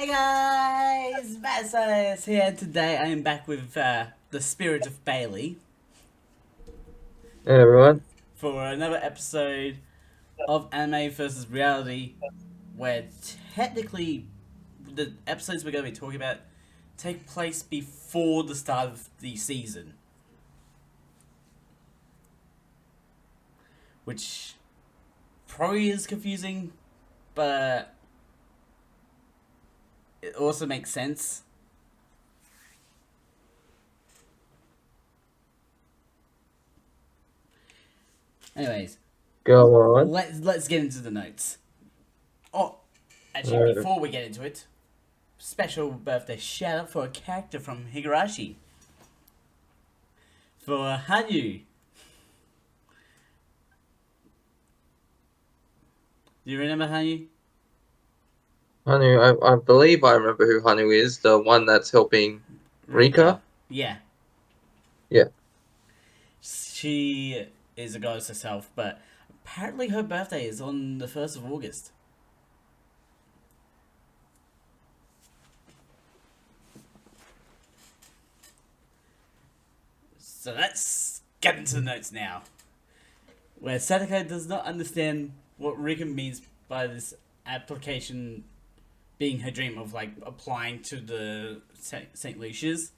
Hey guys, Matt here. And today I am back with the spirit of Bailey Hey everyone. for another episode of Anime versus Reality, where technically the episodes we're going to be talking about take place before the start of the season, which probably is confusing, but it also makes sense. Anyways, Go on. let's get into the notes. Oh, actually, Uh, before we get into it, special birthday shout out for a character from Higurashi. For Hanyu. Do you remember Hanyu? Hanu, I believe I remember who Hanu is, the one that's helping Rika. Rika. Yeah. Yeah. She is a goddess herself, but apparently her birthday is on the 1st of August. So let's get into the notes now. Where Sadako does not understand what Rika means by this application being her dream of like applying to the St. Lucia's.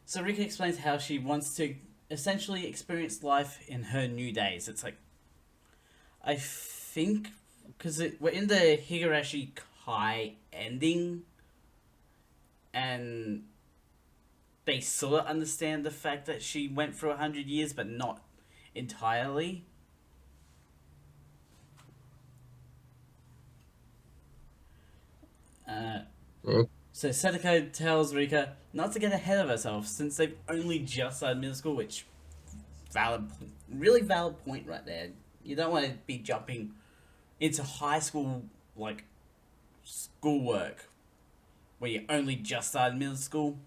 So Rika explains how she wants to essentially experience life in her new days. It's like, I think, because we're in the Higurashi Kai ending, and they sort of understand the fact that she went through 100 years, but not entirely. Uh, Yeah. so Sadako tells Rika not to get ahead of herself since they've only just started middle school, which valid, really valid point right there. You don't want to be jumping into high school like schoolwork where you only just started middle school.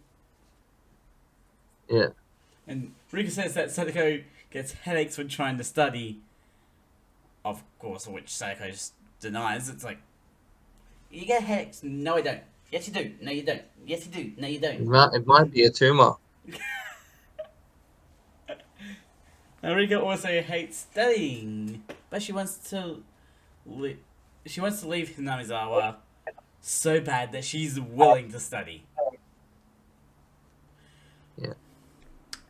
Yeah. And Rika says that Sadako gets headaches when trying to study, of course, which Sadako just denies. It's like, you get headaches? No, I don't. Yes, you do. No, you don't. Yes, you do. No, you don't. It might be a tumor. And Rika also hates studying, but she wants to leave Hinamizawa so bad that she's willing to study. Yeah.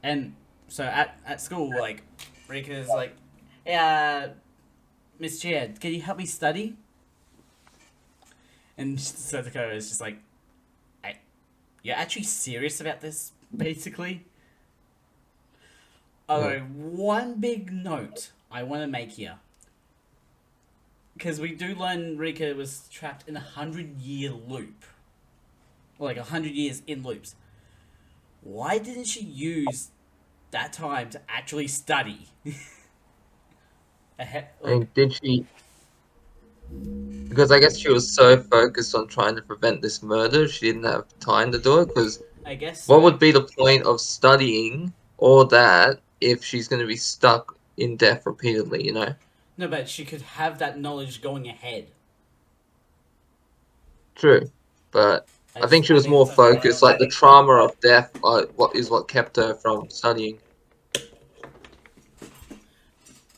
And so at school, like, Rika's like, "Yeah, Miss Chia, can you help me study?" And Satoko is just like, "You're actually serious about this, basically?" Yeah. Although, one big note I want to make here. Because we do learn Rika was trapped in 100-year loop. Or like 100 years in loops. Why didn't she use that time to actually study? I Like, mean, did she? Because I guess she was so focused on trying to prevent this murder, she didn't have time to do it. Because I guess what so. would be the point of studying all that if she's going to be stuck in death repeatedly? No, but she could have that knowledge going ahead. True, but I think she I was think more it's only focused. fair. Like the trauma of death, what kept her from studying.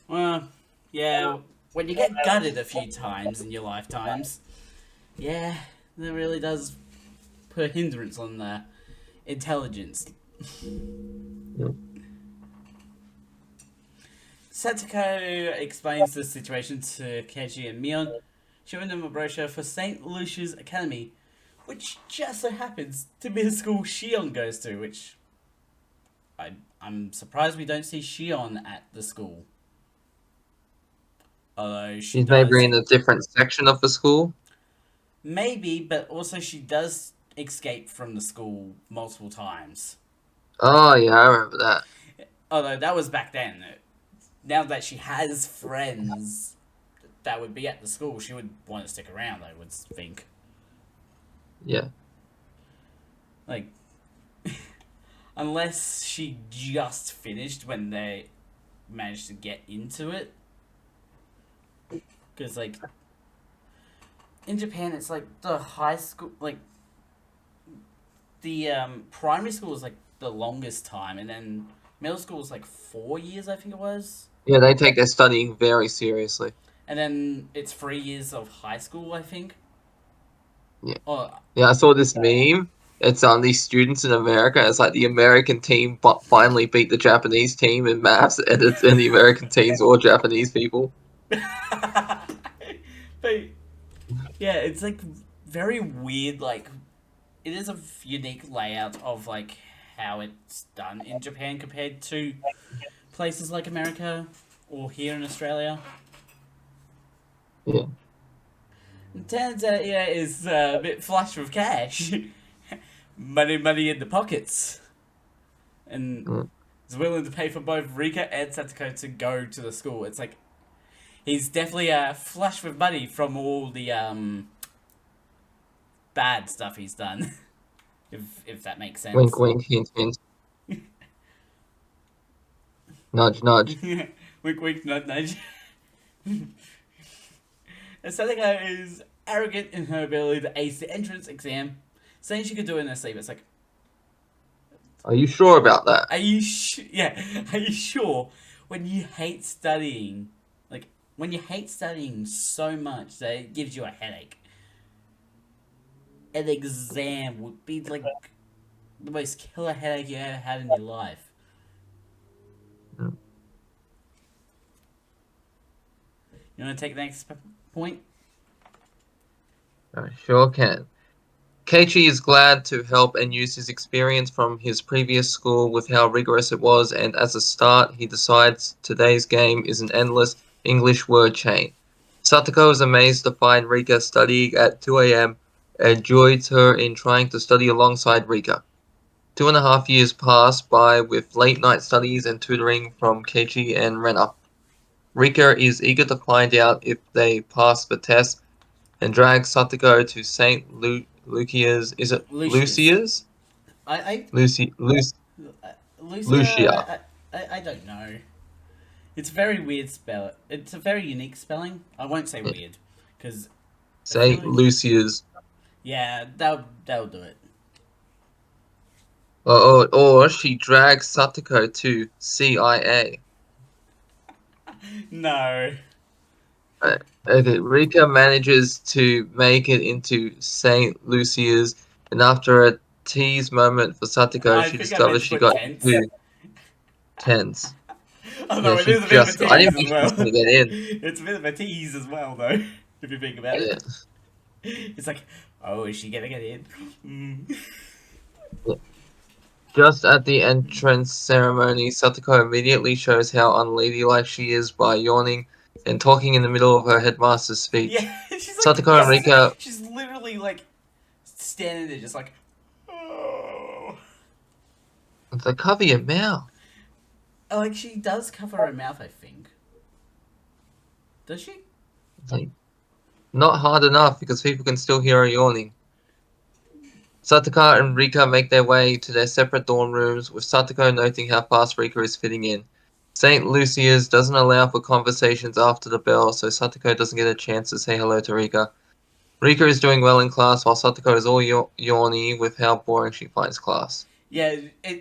Well, yeah, when you get gutted a few times in your lifetimes, yeah, that really does put a hindrance on the intelligence. Yeah. Satoko explains the situation to Keiji and Mion, showing them a brochure for St. Lucia's Academy, which just so happens to be the school Shion goes to, which I'm surprised we don't see Shion at the school. Although she She's maybe does, in a different section of the school. maybe, but also she does escape from the school multiple times. Oh yeah, I remember that. Although that was back then. Now that she has friends that would be at the school, she would want to stick around, I would think. Yeah. Like, unless she just finished when they managed to get into it. Because, like, in Japan, it's like the high school, like the primary school is like the longest time, and then middle school is like 4 years, I think it was, Yeah, they take their studying very seriously. and then it's 3 years of high school, I think. Yeah. Oh, Yeah, I saw this meme. It's these students in America. It's like the American team finally beat the Japanese team in maths, and the American team's all Japanese people. but yeah, it's like very weird. Like it is a unique layout of like how it's done in Japan compared to places like America or here in Australia. Yeah. It turns out, yeah, it's a bit flush with cash, money in the pockets, and Mm. is willing to pay for both Rika and Satoko to go to the school. It's like he's definitely flush with money from all the bad stuff he's done, if that makes Wink, sense. wink, hint, hint. Nudge, nudge. Wink, wink, nudge, nudge. Satoko is arrogant in her ability to ace the entrance exam, saying she could do it in her sleep. It's like, Are you sure about that? yeah, are you sure? When you hate studying, like, when you hate studying so much that it gives you a headache, an exam would be like the most killer headache you ever had in your life. Mm. You want to take the next point? I sure can. Keiichi is glad to help and use his experience from his previous school with how rigorous it was, and as a start, he decides today's game is an endless English word chain. Satoko is amazed to find Rika studying at 2 a.m. and joins her in trying to study alongside Rika. 2.5 years pass by with late night studies and tutoring from Keiichi and Rena. Rika is eager to find out if they pass the test and drags Satoko to Saint Lucia's. Is it Lucius. Lucia's? I, Lucia. Lucia, I don't know. It's a very weird spell. It's a very unique spelling. I won't say Yeah. weird, because I feel Saint like, Lucia's. yeah, that'll do it. Or she drags Satoko to CIA. No. Okay, Rika manages to make it into Saint Lucia's, and after a tease moment for Satoko, I she think I meant discovers to she put got tense. two tens. Although Yeah, it she is a bit of a just. I tease didn't as think she was well. gonna get in. It's a bit of a tease as well, though, if you think about Yeah. it. It's like, oh, is she gonna get in? Mm. Just at the entrance ceremony, Satoko immediately shows how unladylike she is by yawning and talking in the middle of her headmaster's speech. Yeah, she's like, Satoko and Rika, she's literally like standing there, just like, oh. it's like, cover your mouth. Like she does cover her mouth, I think. Does she? It's like, not hard enough because people can still hear her yawning. Satoko and Rika make their way to their separate dorm rooms, with Satoko noting how fast Rika is fitting in. St. Lucia's doesn't allow for conversations after the bell, so Satoko doesn't get a chance to say hello to Rika. Rika is doing well in class, while Satoko is all yawny with how boring she finds class. Yeah,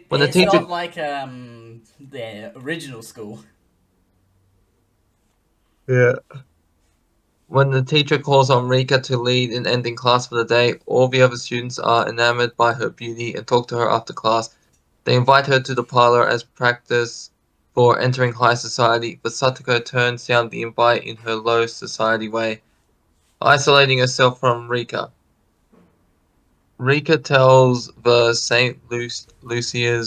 When the it's teacher, not like their original school. yeah, when the teacher calls on Rika to lead in ending class for the day, all the other students are enamored by her beauty and talk to her after class. They invite her to the parlor as practice for entering high society, but Satoko turns down the invite in her low society way, isolating herself from Rika. Rika tells the Lucia,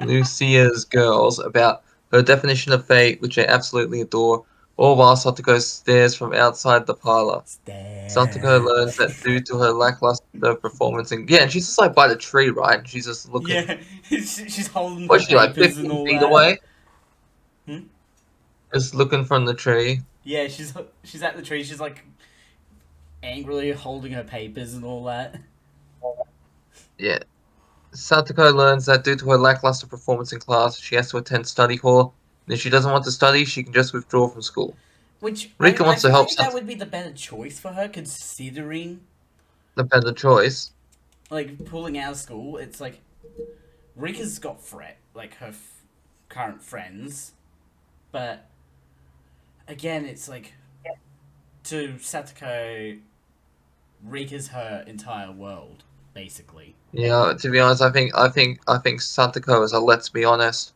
Lucia's girls about her definition of fate, which they absolutely adore, all while Satoko stares from outside the parlor. Satoko Stare. learns that due to her lackluster performance and she's just like by the tree, right? She's just looking. Yeah, she's holding her What's she like, papers and 15 all feet that. away? Hmm? Just looking from the tree. Yeah, she's at the tree. She's like angrily holding her papers and all that. Yeah. Satoko learns that due to her lackluster performance in class, she has to attend study hall, and if she doesn't want to study, she can just withdraw from school. Which Rika I wants to feel help like that would be the better choice for her, considering the better choice. like pulling out of school. It's like Rika's got like her current friends, but again, it's like to Satoko, Rika's her entire world, basically. Yeah, to be honest, I think Satoko is a let's be honest.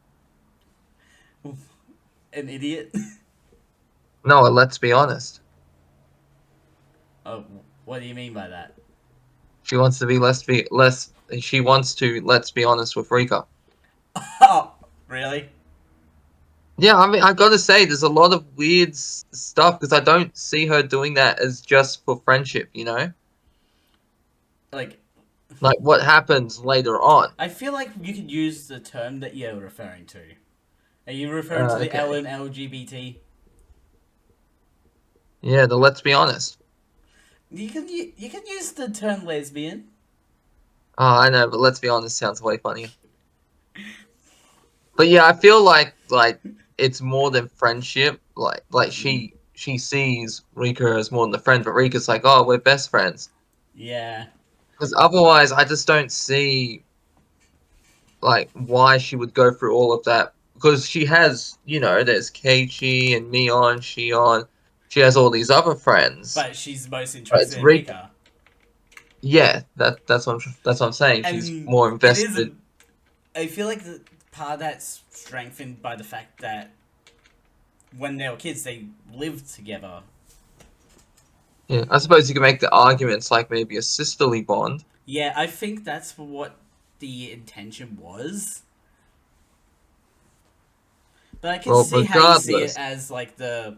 An idiot. No, a let's be honest. Oh, what do you mean by that? She wants to be less. She wants to let's be honest with Rika. Oh, really? Yeah, I mean, I gotta say, there's a lot of weird stuff because I don't see her doing that as just for friendship. Like, Like what happens later on. I feel like you could use the term that you're referring to. Are you referring to the L Okay. in LGBT? Yeah, the let's be honest. You can use the term lesbian. Oh, I know, but let's be honest sounds way funnier. But yeah, I feel like it's more than friendship. Like she sees Rika as more than a friend, but Rika's like, oh, we're best friends. Yeah. Because otherwise, I just don't see like why she would go through all of that. Because she has, there's Keiichi and Mion, Shion. She has all these other friends, But she's most but interested it's in Rika. Rika. Yeah, that's what I'm saying. She's And more it is invested. I feel like the part that's strengthened by the fact that when they were kids, they lived together. Yeah, I suppose you can make the arguments like maybe a sisterly bond. Yeah, I think that's what the intention was. But I can Well, see how you see it regardless, as like the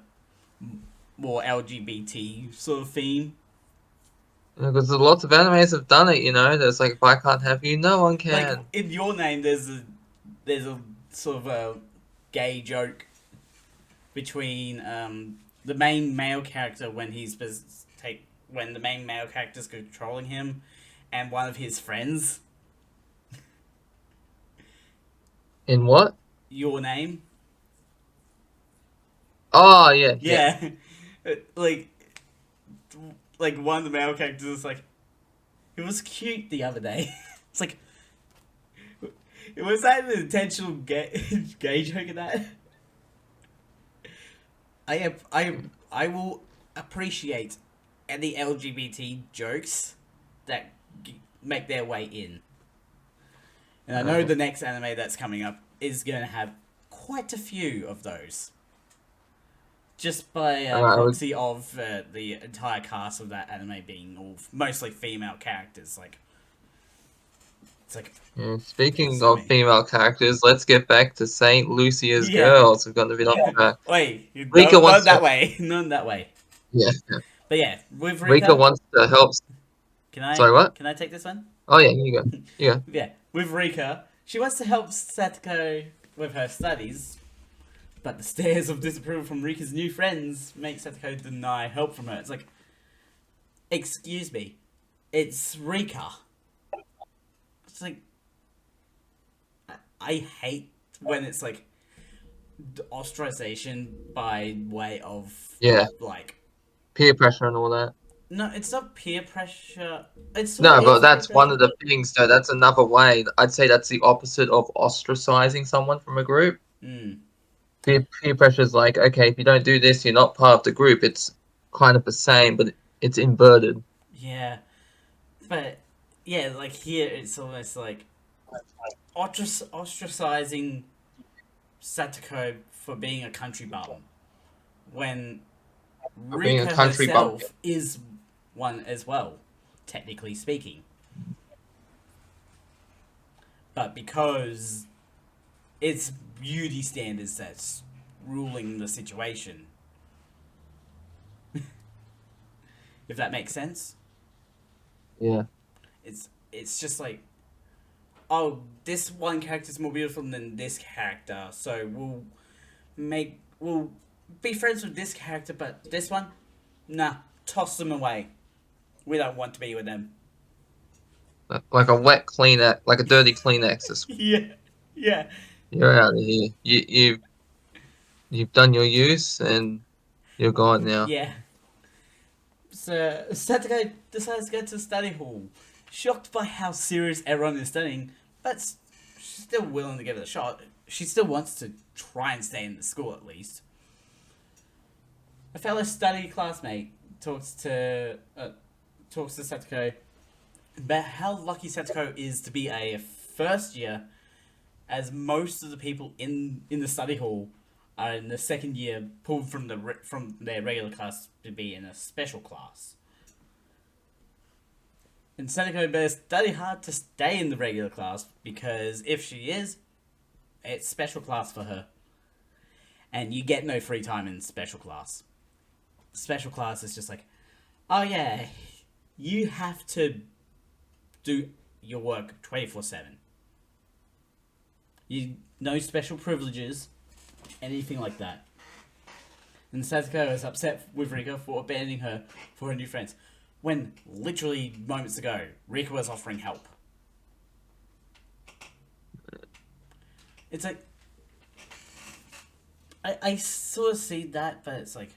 more LGBT sort of theme. because lots of animes have done it. There's like, if I can't have you, no one Like can. in Your Name, there's a sort of a gay joke between the main male character when when the main male character's controlling him, and one of his friends. In what? Your Name. Oh yeah, yeah. Yeah. like like one of the male characters is like, it was cute the other day. It's like, was that an intentional gay joke of that? I will appreciate any LGBT jokes that make their way in. And I know Uh, the next anime that's coming up is going to have quite a few of those. Just by I would, proxy of the entire cast of that anime being all mostly female characters. It's like, yeah, speaking so of many. female characters, let's get back to Saint Lucia's Yeah. girls. We've got a bit off track. Wait, Rika not wants that to, way. Not that way. yeah, But yeah, with Rika Rika, wants to help. Sorry, what? can I take this one? Oh yeah, you go. Yeah. Yeah, with Rika, she wants to help Satoko with her studies, but the stares of disapproval from Rika's new friends make Satoko deny help from her. It's like, excuse me, it's Rika. It's like, I hate when it's like ostracization by way of Yeah, like, peer pressure and all that. no, it's not peer pressure. It sort of No, but is peer that's one pressure. of the things, though. That's another way. I'd say that's the opposite of ostracizing someone from a group. Mm, Peer pressure is like, okay, if you don't do this, you're not part of the group. It's kind of the same, but it's inverted. yeah, but yeah, like here it's almost like ostracizing Satoko for being a country bum when For being a Rika country bumpkin. herself is one as well, technically speaking. But because it's beauty standards that's ruling the situation, if that makes sense, Yeah. it's just like, oh, this one character's more beautiful than this character, so we'll be friends with this character, but this one, nah, toss them away. We don't want to be with them. Like a wet Kleenex, like a dirty Kleenex. Yeah, yeah. You're out of here. You've done your use, and You're gone now. Yeah. So Satoko decides to go to the study hall, shocked by how serious everyone is studying, but she's still willing to give it a shot. She still wants to try and stay in the school at least. A fellow study classmate talks to Satoko about how lucky Satoko is to be a first year, as most of the people in the study hall are in the second year, pulled from their regular class to be in a special class. And Satoko better study hard to stay in the regular class, because if she is, it's special class for her. And you get no free time in special class. Special class is just like, oh yeah, you have to do your work 24/7. You no special privileges, anything like that. And Satoko is upset with Rika for abandoning her for her new friends, when literally moments ago Rika was offering help. It's like, I sort of see that, but it's like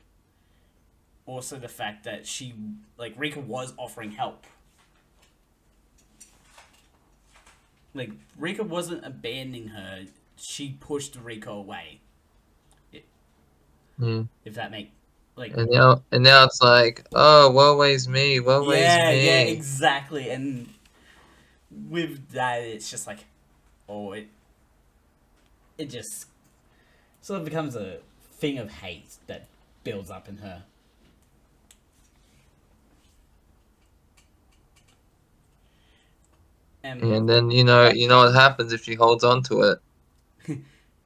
also the fact that Rika was offering help. Like, Rika wasn't abandoning her, she pushed Rika away. If that make like And now it's like, oh, woe is me, woe is yeah, me. exactly. And with that, it's just like, oh, it just sort of becomes a thing of hate that builds up in her. And then you know what happens if she holds on to it.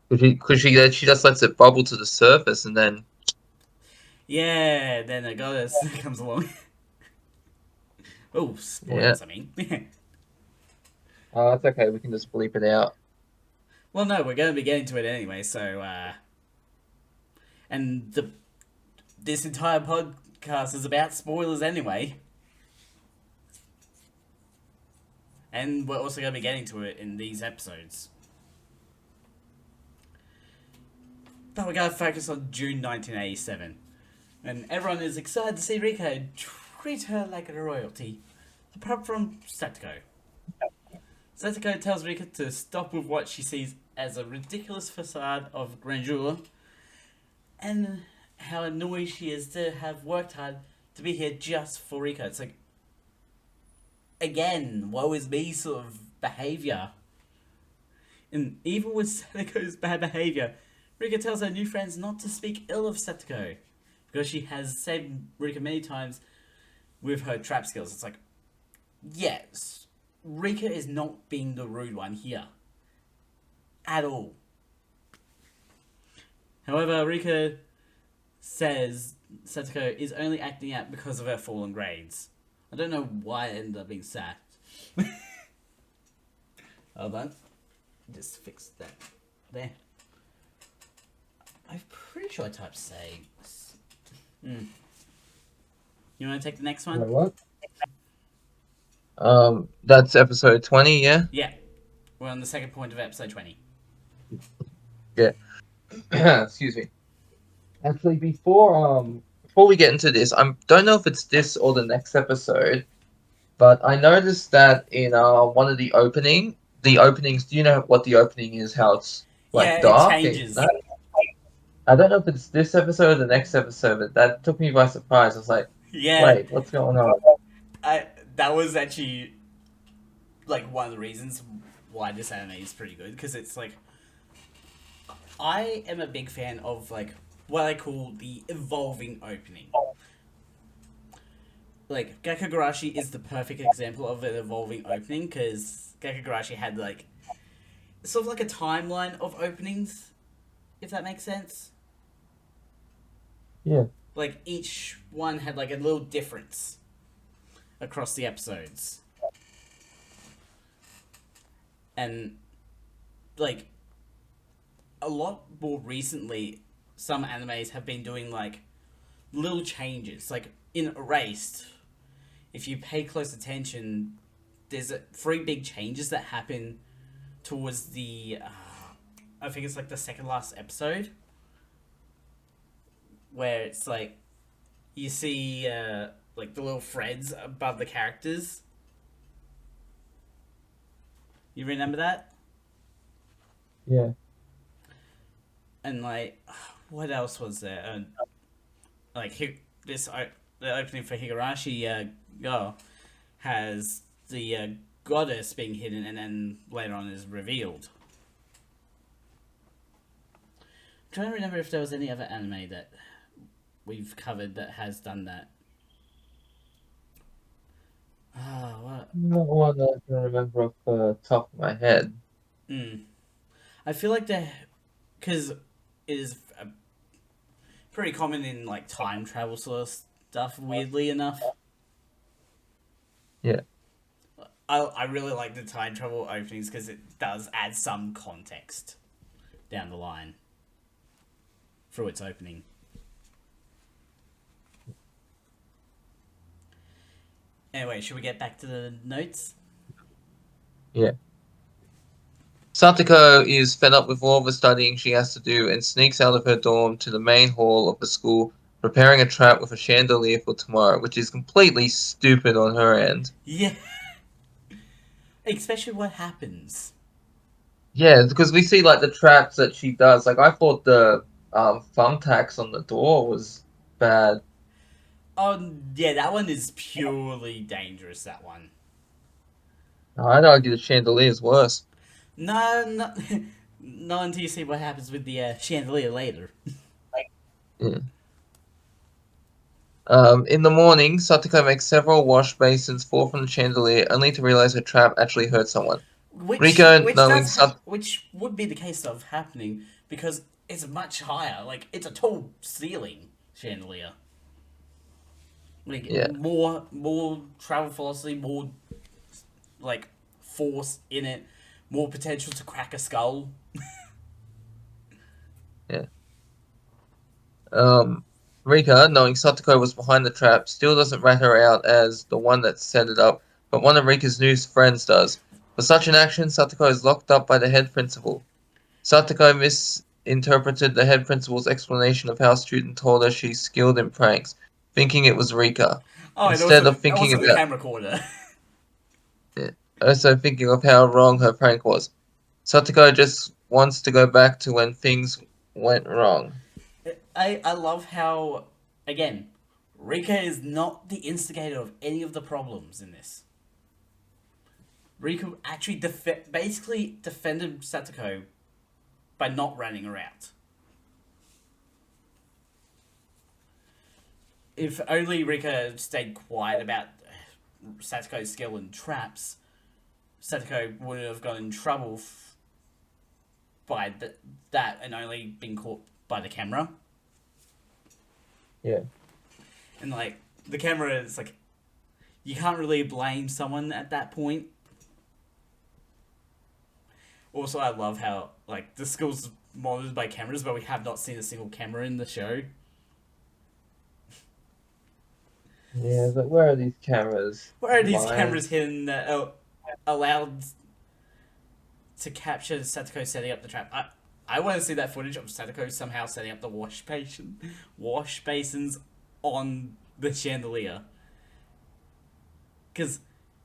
Because she just lets it bubble to the surface, and then Yeah, then a goddess comes along. Oh, yeah. spoilers, I mean. Oh, that's okay. We can just bleep it out. Well, no, we're going to be getting to it anyway, so, and this entire podcast is about spoilers anyway. And we're also going to be getting to it in these episodes. But we're going to focus on June 1987. And everyone is excited to see Rika treat her like a royalty. Apart from Satoko. Satoko tells Rika to stop with what she sees as a ridiculous facade of grandeur, and how annoyed she is to have worked hard to be here just for Rika. It's like, again, woe is me sort of behaviour. And even with Satoko's bad behaviour, Rika tells her new friends not to speak ill of Satoko, because she has saved Rika many times with her trap skills. It's like, yes, Rika is not being the rude one here. At all. However, Rika says Satoko is only acting out because of her fallen grades. I don't know why it ended up being sacked. Hold on. Just fix that. There. I'm pretty sure I typed saves. You want to take the next one? What? That's episode 20, yeah? Yeah. We're on the second point of episode 20. Yeah. Excuse me. Actually, before we get into this, I don't know if it's this or the next episode, but I noticed that in one of the openings, do you know what the opening is? How it's like Yeah, it dark? changes. I don't know if it's this episode or the next episode, but that took me by surprise. I was like, Yeah, wait, what's going on? that was actually like one of the reasons why this anime is pretty good, because it's like, I am a big fan of like what I call the evolving opening. Like, Higurashi is the perfect example of an evolving opening, because Higurashi had like sort of like a timeline of openings, if that makes sense. Yeah. Like, each one had like a little difference across the episodes. And like, a lot more recently, some animes have been doing like little changes. Like in Erased, if you pay close attention, there's three big changes that happen towards the I think it's like the second last episode, where it's like you see like the little threads above the characters. You remember that? Yeah. And like, what else was there? Like this the opening for Higurashi Go has the goddess being hidden, and then later on is revealed. I'm trying to remember if there was any other anime that we've covered that has done that. Ah, what? Not one that I can remember off the top of my head. Mm. I feel like they, because it is pretty common in like time travel sort of stuff. Weirdly enough, Yeah. I really like the time travel openings because it does add some context down the line through its opening. Anyway, should we get back to the notes? Yeah. Satoko is fed up with all the studying she has to do and sneaks out of her dorm to the main hall of the school, preparing a trap with a chandelier for tomorrow, which is completely stupid on her end. Yeah, especially what happens. Yeah, because we see like the traps that she does. Like I thought the thumbtacks on the door was bad. Oh yeah, that one is purely dangerous. That one. I'd argue the chandelier is worse. No, no, not until you see what happens with the chandelier later. Yeah. In the morning, Satoko makes several wash basins fall from the chandelier, only to realize her trap actually hurt someone. Rico, knowing Which would be the case of happening because it's much higher. Like it's a tall ceiling chandelier. Like yeah, more travel velocity, more like force in it, more potential to crack a skull. yeah. Um, Rika, knowing Satoko was behind the trap, still doesn't rat her out as the one that set it up, but one of Rika's new friends does. For such an action, Satoko is locked up by the head principal. Satoko misinterpreted the head principal's explanation of how a student told her she's skilled in pranks, thinking it was Rika. Oh, and Instead of thinking also the about camera corner. it, also thinking of how wrong her prank was. Satoko just wants to go back to when things went wrong. I love how again Rika is not the instigator of any of the problems in this. Rika actually basically defended Satoko by not running her out. If only Rika stayed quiet about Satoko's skill in traps, Satoko wouldn't have got in trouble by that and only been caught by the camera. Yeah. And like the camera is like you can't really blame someone at that point. Also, I love how like the school's monitored by cameras, but we have not seen a single camera in the show. Yeah, but where are these cameras? Where are these cameras Mines? hidden that are allowed to capture Satoko setting up the trap? I want to see that footage of Satoko somehow setting up the wash basins on the chandelier. Because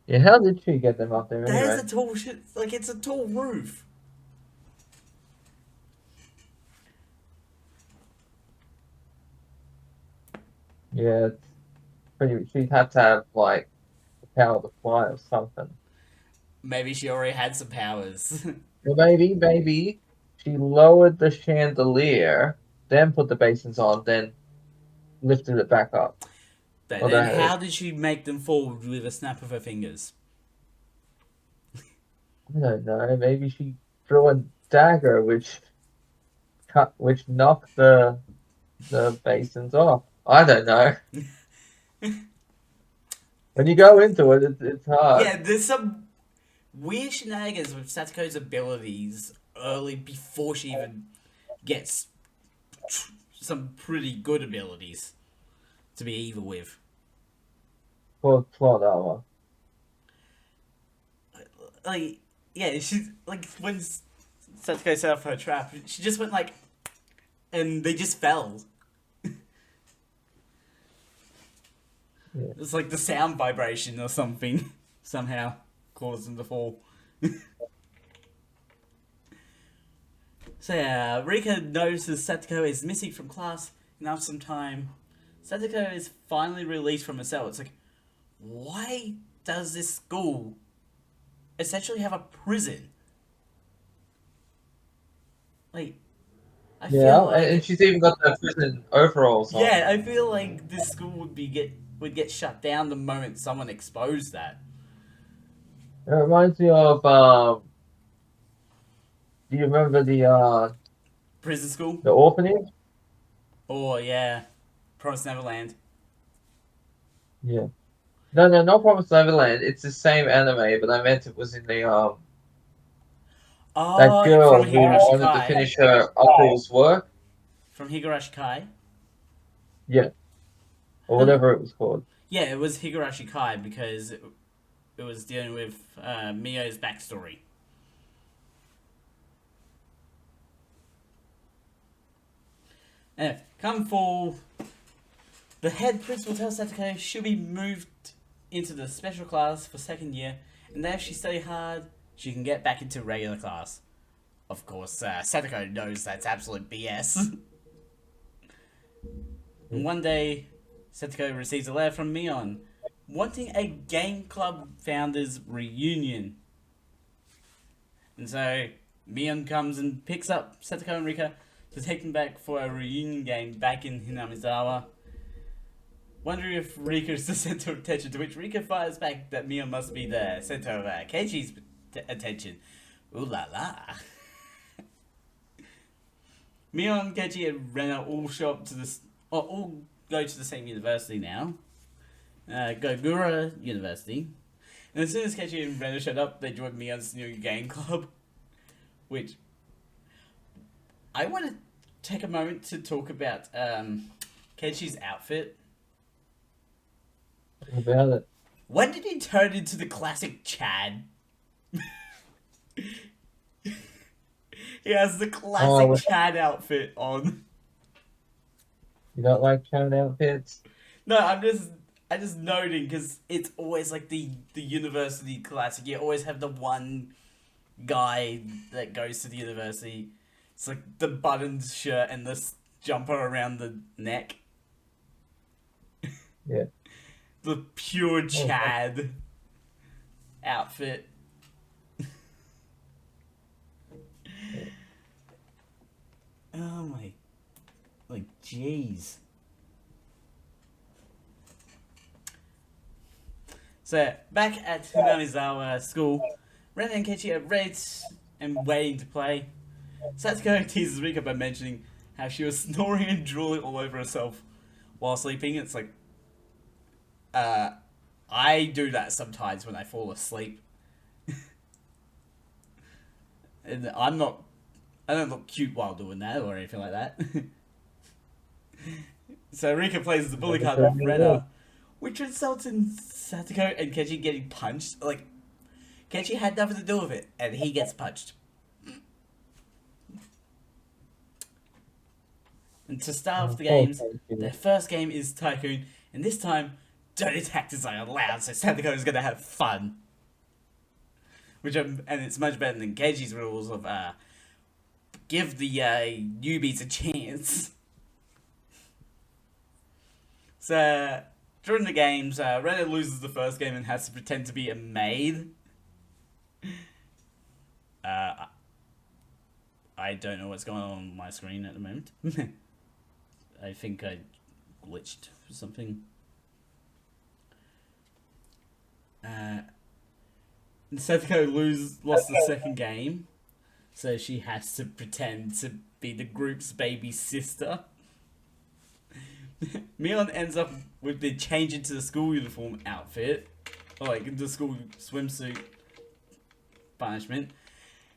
Yeah, how did she get them up there there's anyway? a tall shit, like it's a tall roof. Yeah, it's pretty. She'd have to have like the power to fly or something. Maybe she already had some powers. Or maybe she lowered the chandelier, then put the basins on, then lifted it back up. But Or then the, how did she make them fall with a snap of her fingers? I don't know. Maybe she threw a dagger, which knocked the basins off. I don't know. When you go into it, it's hard. Yeah, there's some weird shenanigans with Satoko's abilities early before she even gets some pretty good abilities to be evil with. Plot armor. Like, yeah, she's like when Satoko set up her trap, she just went like, and they just fell. Yeah. It's like the sound vibration or something somehow caused them to fall. So yeah, Rika notices Satoko is missing from class, and after some time, Satoko is finally released from her cell. It's like, why does this school essentially have a prison? Like, I feel Yeah, and like, she's even got the prison overalls on. yeah, I feel like this school would get shut down the moment someone exposed that. It reminds me of do you remember Prison school? the orphanage? Or yeah, Promised Neverland. Yeah. No, no, not Promised Neverland. It's the same anime, but I meant it was in the that Oh, from girl who Higurashi wanted to Kai. finish her uncle's work. From Higurashi Kai. Yeah, or Um, whatever it was called. yeah, it was Higurashi Kai because it was dealing with Mio's backstory. Anyway, come fall, the head principal tells Satoko she'll be moved into the special class for second year, and then if she study hard, she can get back into regular class. Of course, Satoko knows that's absolute BS. And one day, Satoko receives a letter from Mion wanting a game club founders reunion. And so Mion comes and picks up Satoko and Rika to take them back for a reunion game back in Hinamizawa. Wondering if Rika is the center of attention, to which Rika fires back that Mion must be the center of Keiichi's attention. Ooh la la. Mion, Keiichi, and Rena all show up to this, or all go to the same university now. GOU University. And as soon as Keiichi and Rena showed up, they joined Mion's new game club. Which I want to take a moment to talk about Keiichi's outfit. About it. When did he turn into the classic Chad? He has the classic Oh, Chad outfit on. you don't like child outfits? No, I'm just noting because it's always like the university classic. You always have the one guy that goes to the university. It's like the buttoned shirt and the jumper around the neck. Yeah. The pure Oh, Chad outfit. Oh my, like jeez. So back at Hinamizawa school, Ren and Keiichi are ready and waiting to play. Satsuko teases Rika by mentioning how she was snoring and drooling all over herself while sleeping. It's like, I do that sometimes when I fall asleep. And I don't look cute while doing that or anything like that. So Rika plays the bully never card said with you would. Rena, which results in Satoko and Keiichi getting punched. Like, Keiichi had nothing to do with it, and he gets punched. And to start off the Oh, games, thank you. their first game is Tycoon, and this time, dirty tactics are allowed, so Satoko is gonna have fun. And it's much better than Keiichi's rules of give the newbies a chance. So during the games, Rena loses the first game and has to pretend to be a maid. I don't know what's going on my screen at the moment. I think I glitched for something. Setsuko lost the second game, so she has to pretend to be the group's baby sister. Mion ends up with the change into the school uniform outfit, or like the school swimsuit punishment,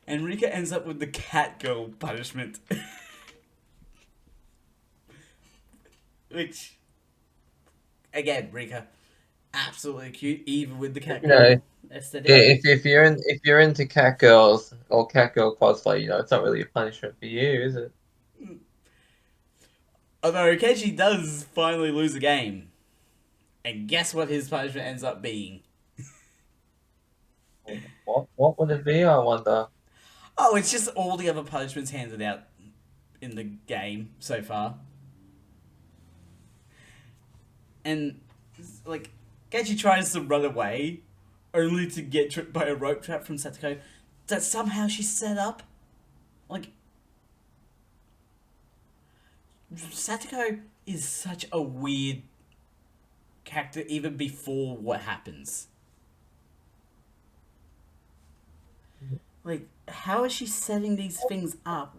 and Rika ends up with the cat girl punishment. Which, again, Rika, absolutely cute, even with the cat You know, girl aesthetic. if you're into cat girls or cat girl cosplay, it's not really a punishment for you, is it? Although Keiichi does finally lose a game. And guess what his punishment ends up being? What would it be? I wonder. Oh, it's just all the other punishments handed out in the game so far. And, like, Genji tries to run away, only to get tripped by a rope trap from Satoko that somehow she set up. Like, Satoko is such a weird character even before what happens. Like, how is she setting these things up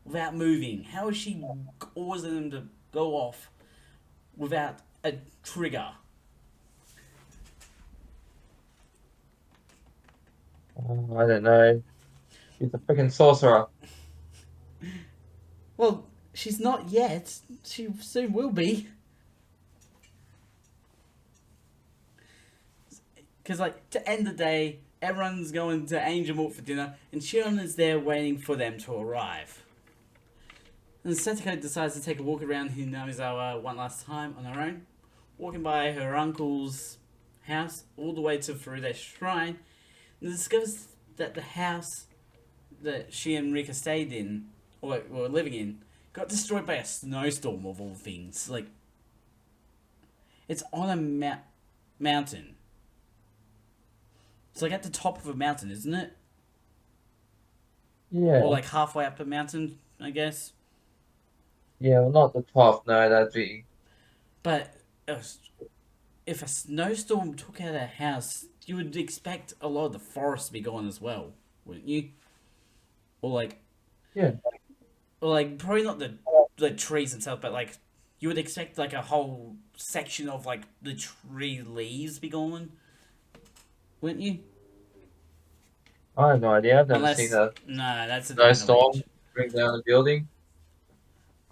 without moving? How is she causing them to go off without a trigger? Oh, I don't know. She's a freaking sorcerer. Well, she's not yet. She soon will be. Because, like, to end the day, everyone's going to Angel Malt for dinner, and Shion is there waiting for them to arrive. And Satoko decides to take a walk around Hinamizawa one last time on her own, walking by her uncle's house all the way to Furude Shrine, and discovers that the house that she and Rika stayed in, or were living in, got destroyed by a snowstorm of all things. Like, it's on a mountain. It's like at the top of a mountain, isn't it? Yeah. Or like halfway up a mountain, I guess. Yeah, well, not the top. No, that'd be. But if a snowstorm took out a house, you would expect a lot of the forest to be gone as well, wouldn't you? Or like, Yeah. or like probably not the trees themselves, but like you would expect like a whole section of like the tree leaves to be gone, wouldn't you? I have no idea. I've never seen Unless a no, that's an snowstorm avalanche. bring down a building.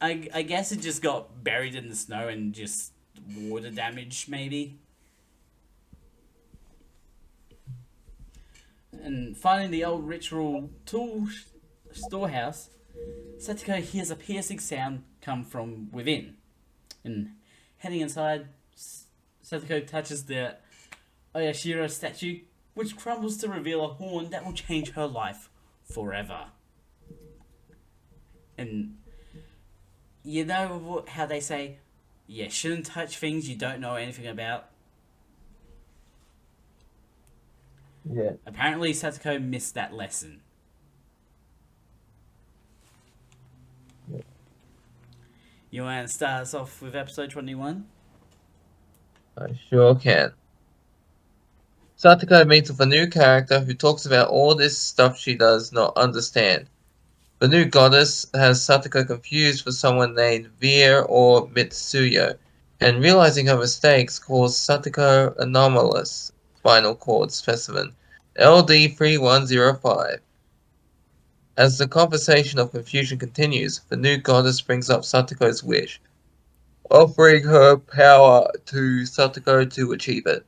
I guess it just got buried in the snow and just water damage maybe. And finding the old ritual tool storehouse, Satoko hears a piercing sound come from within. And heading inside, Satoko touches the Oyashiro statue, which crumbles to reveal a horn that will change her life forever. And you know how they say, you shouldn't touch things you don't know anything about? Yeah. Apparently, Satoko missed that lesson. Yeah. You want to start us off with episode 21? I sure can. Satoko meets with a new character who talks about all this stuff she does not understand. The new goddess has Satoko confused for someone named Veer or Mitsuyo, and realizing her mistakes calls Satoko anomalous spinal cord specimen LD3105. As the conversation of confusion continues, the new goddess brings up Satoko's wish, offering her power to Satoko to achieve it.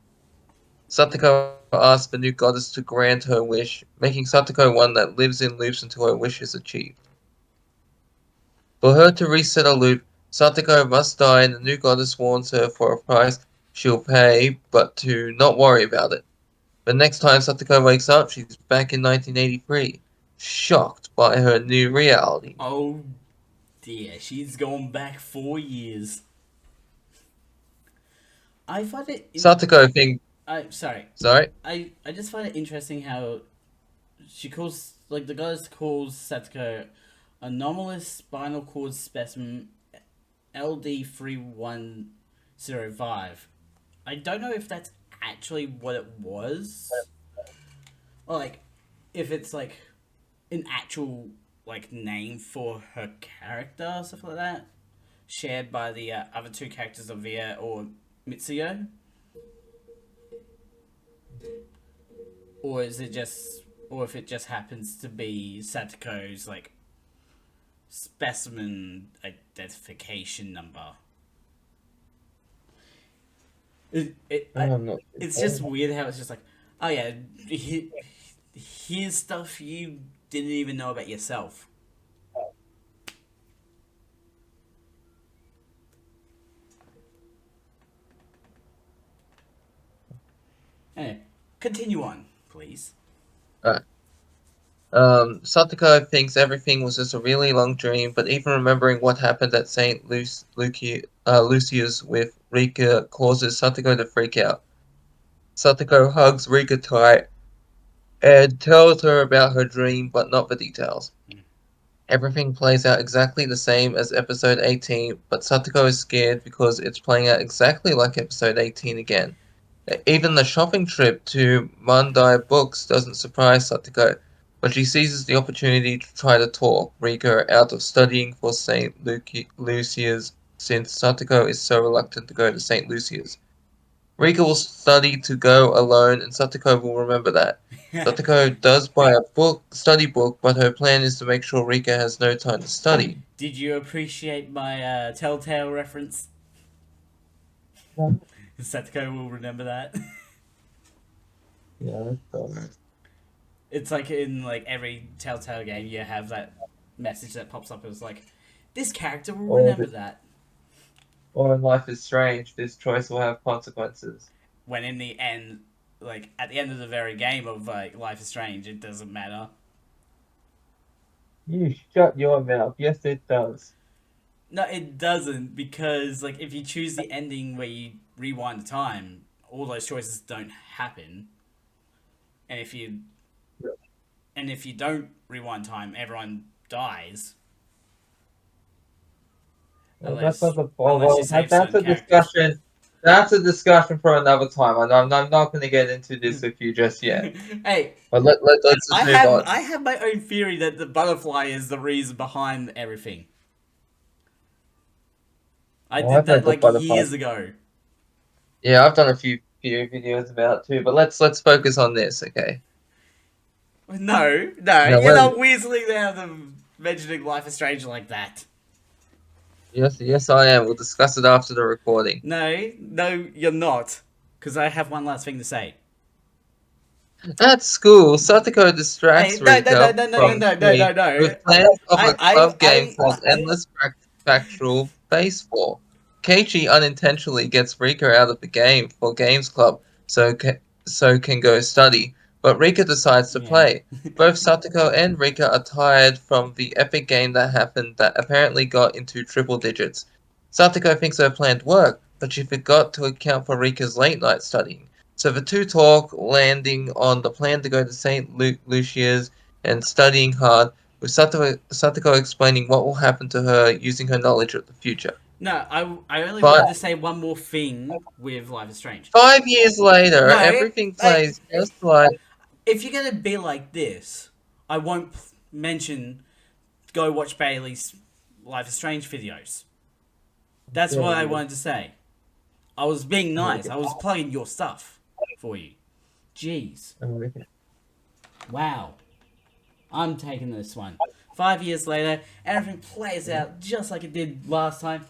Satoko asks the new goddess to grant her wish, making Satoko one that lives in loops until her wish is achieved. For her to reset a loop, Satoko must die and the new goddess warns her for a price she'll pay, but to not worry about it. The next time Satoko wakes up, she's back in 1983, shocked by her new reality. Oh dear, she's gone back 4 years. I find it. Satoko thinks, I sorry. sorry? I just find it interesting how she calls like the goddess calls Satoko anomalous spinal cord specimen LD3105. I don't know if that's actually what it was, or like if it's like an actual like name for her character or stuff like that, shared by the other two characters of Via or Mitsuyo, or is it just, or if it just happens to be Satoko's like specimen identification number. I'm not It's sure. just weird how it's just like, oh yeah, here's stuff you didn't even know about yourself. Anyway, continue on, please. Alright. Satoko thinks everything was just a really long dream, but even remembering what happened at Lucia's with Rika causes Satoko to freak out. Satoko hugs Rika tight and tells her about her dream, but not the details. Everything plays out exactly the same as episode 18, but Satoko is scared because it's playing out exactly like episode 18 again. Even the shopping trip to Mandai Books doesn't surprise Satoko, but she seizes the opportunity to try to talk Rika out of studying for St. Lucia's since Satoko is so reluctant to go to St. Lucia's. Rika will study to go alone, and Satoko will remember that. Satoko does buy a study book, but her plan is to make sure Rika has no time to study. Did you appreciate my Telltale reference? Yeah, Setsuko will remember that. that's alright. It's like in like every Telltale game, you have that message that pops up. It's like, this character will remember that. Or in Life is Strange, this choice will have consequences. When in the end, like at the end of the very game of like Life is Strange, it doesn't matter. You shut your mouth. Yes, it does. No, it doesn't, because like if you choose the ending where you rewind the time, all those choices don't happen. And if you don't rewind time, everyone dies. That's Unless not the unless you well. save That's certain a characters. discussion. That's a discussion for another time. I'm not going to get into this with you just yet. Hey, But let's just move on. I have my own theory that the butterfly is the reason behind everything. I Oh, did I've that heard the like butterfly. years ago. Yeah, I've done a few videos about it too. But let's focus on this, okay? No, Now, you're not weaseling out of mentioning Life is Strange like that. yes, I am. We'll discuss it after the recording. No, you're not. Because I have one last thing to say. At school, Satoko distracts Hey, no, no, no, Rika no, no, no, from no, no, me no, no. with plans of a club game called I Endless Factual Baseball. Keiichi unintentionally gets Rika out of the game for Games Club so can go study, but Rika decides to yeah. play. Both Satoko and Rika are tired from the epic game that happened that apparently got into triple digits. Satoko thinks her plan worked, but she forgot to account for Rika's late night studying. So the two talk, landing on the plan to go to St. Lucia's and studying hard, with Satoko explaining what will happen to her using her knowledge of the future. No, I only But wanted to say one more thing with Life is Strange. 5 years later, No, everything plays just like if you're gonna be like this, I won't mention go watch Bailey's Life is Strange videos. That's what I wanted to say. I was being nice. I was plugging your stuff for you. Jeez. Wow. I'm taking this one. 5 years later, everything plays out just like it did last time.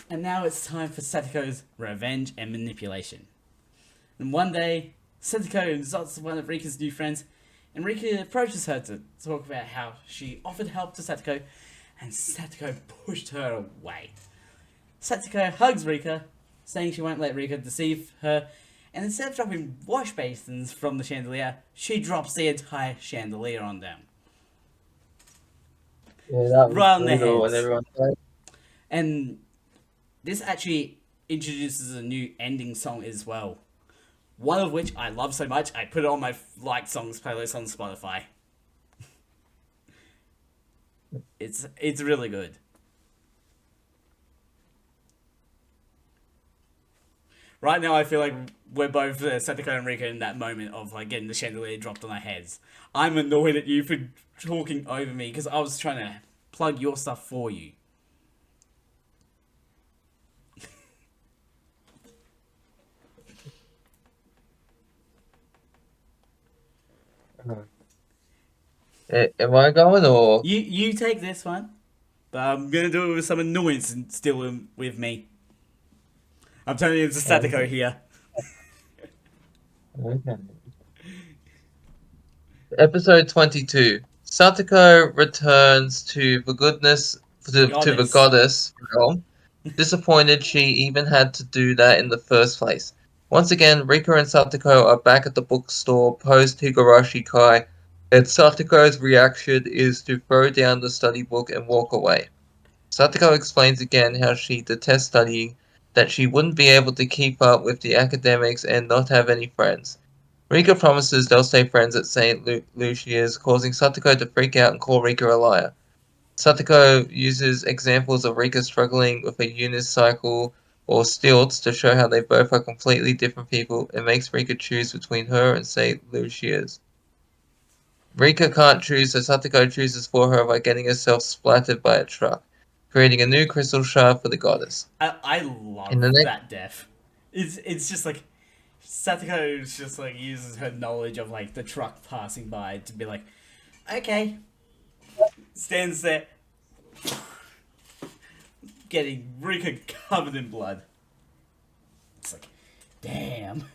And now it's time for Satoko's revenge and manipulation. And one day, Satoko insults one of Rika's new friends, and Rika approaches her to talk about how she offered help to Satoko, and Satoko pushed her away. Satoko hugs Rika, saying she won't let Rika deceive her, and instead of dropping wash basins from the chandelier, she drops the entire chandelier on them. Right on their heads. And this actually introduces a new ending song as well. One of which I love so much, I put it on my liked songs playlist on Spotify. It's really good. Right now, I feel like we're both Satoko and Rika in that moment of like getting the chandelier dropped on our heads. I'm annoyed at you for talking over me because I was trying to plug your stuff for you. Am I going or? You take this one, but I'm gonna do it with some annoyance and still with me. I'm turning into Satoko here. Okay. Episode 22. Satoko returns to the to the goddess realm. Disappointed she even had to do that in the first place. Once again, Rika and Satoko are back at the bookstore post Higurashi Kai, and Satoko's reaction is to throw down the study book and walk away. Satoko explains again how she detests studying, that she wouldn't be able to keep up with the academics and not have any friends. Rika promises they'll stay friends at St. Lucia's, causing Satoko to freak out and call Rika a liar. Satoko uses examples of Rika struggling with a unicycle or stilts to show how they both are completely different people and makes Rika choose between her and St. Lucia's. Rika can't choose, so Satoko chooses for her by getting herself splattered by a truck, creating a new crystal shard for the goddess. I In the love next, that death. It's just like Satoko just like uses her knowledge of like the truck passing by to be like, okay, stands there, getting Rika covered in blood. It's like, damn.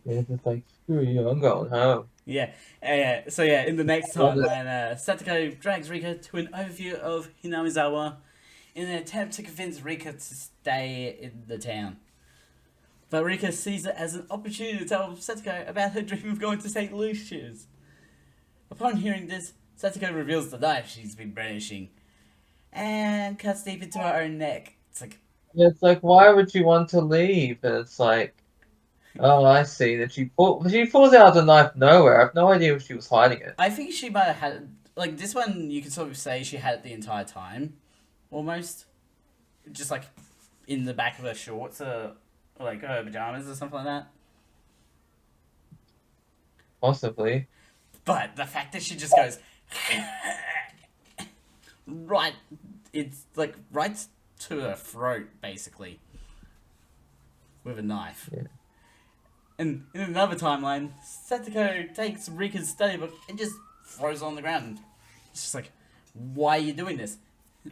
it's just like, screw you, I'm going home. Yeah. So yeah, in the next timeline, Satoko drags Rika to an overview of Hinamizawa in an attempt to convince Rika to stay in the town. But Rika sees it as an opportunity to tell Satoko about her dream of going to St. Lucia's. Upon hearing this, Satoko reveals the knife she's been brandishing and cuts deep into her own neck. It's like, It's like, why would you want to leave? And it's like, oh, I see that she pulls out the knife nowhere. I have no idea if she was hiding it. I think she might have had it. Like, this one, you could sort of say she had it the entire time, almost. Just like in the back of her shorts, or like her pajamas or something like that. Possibly. But the fact that she just goes right, it's like right to her throat, basically, with a knife. Yeah. And in another timeline, Satoko takes Rika's study book and just throws it on the ground. It's just like, why are you doing this?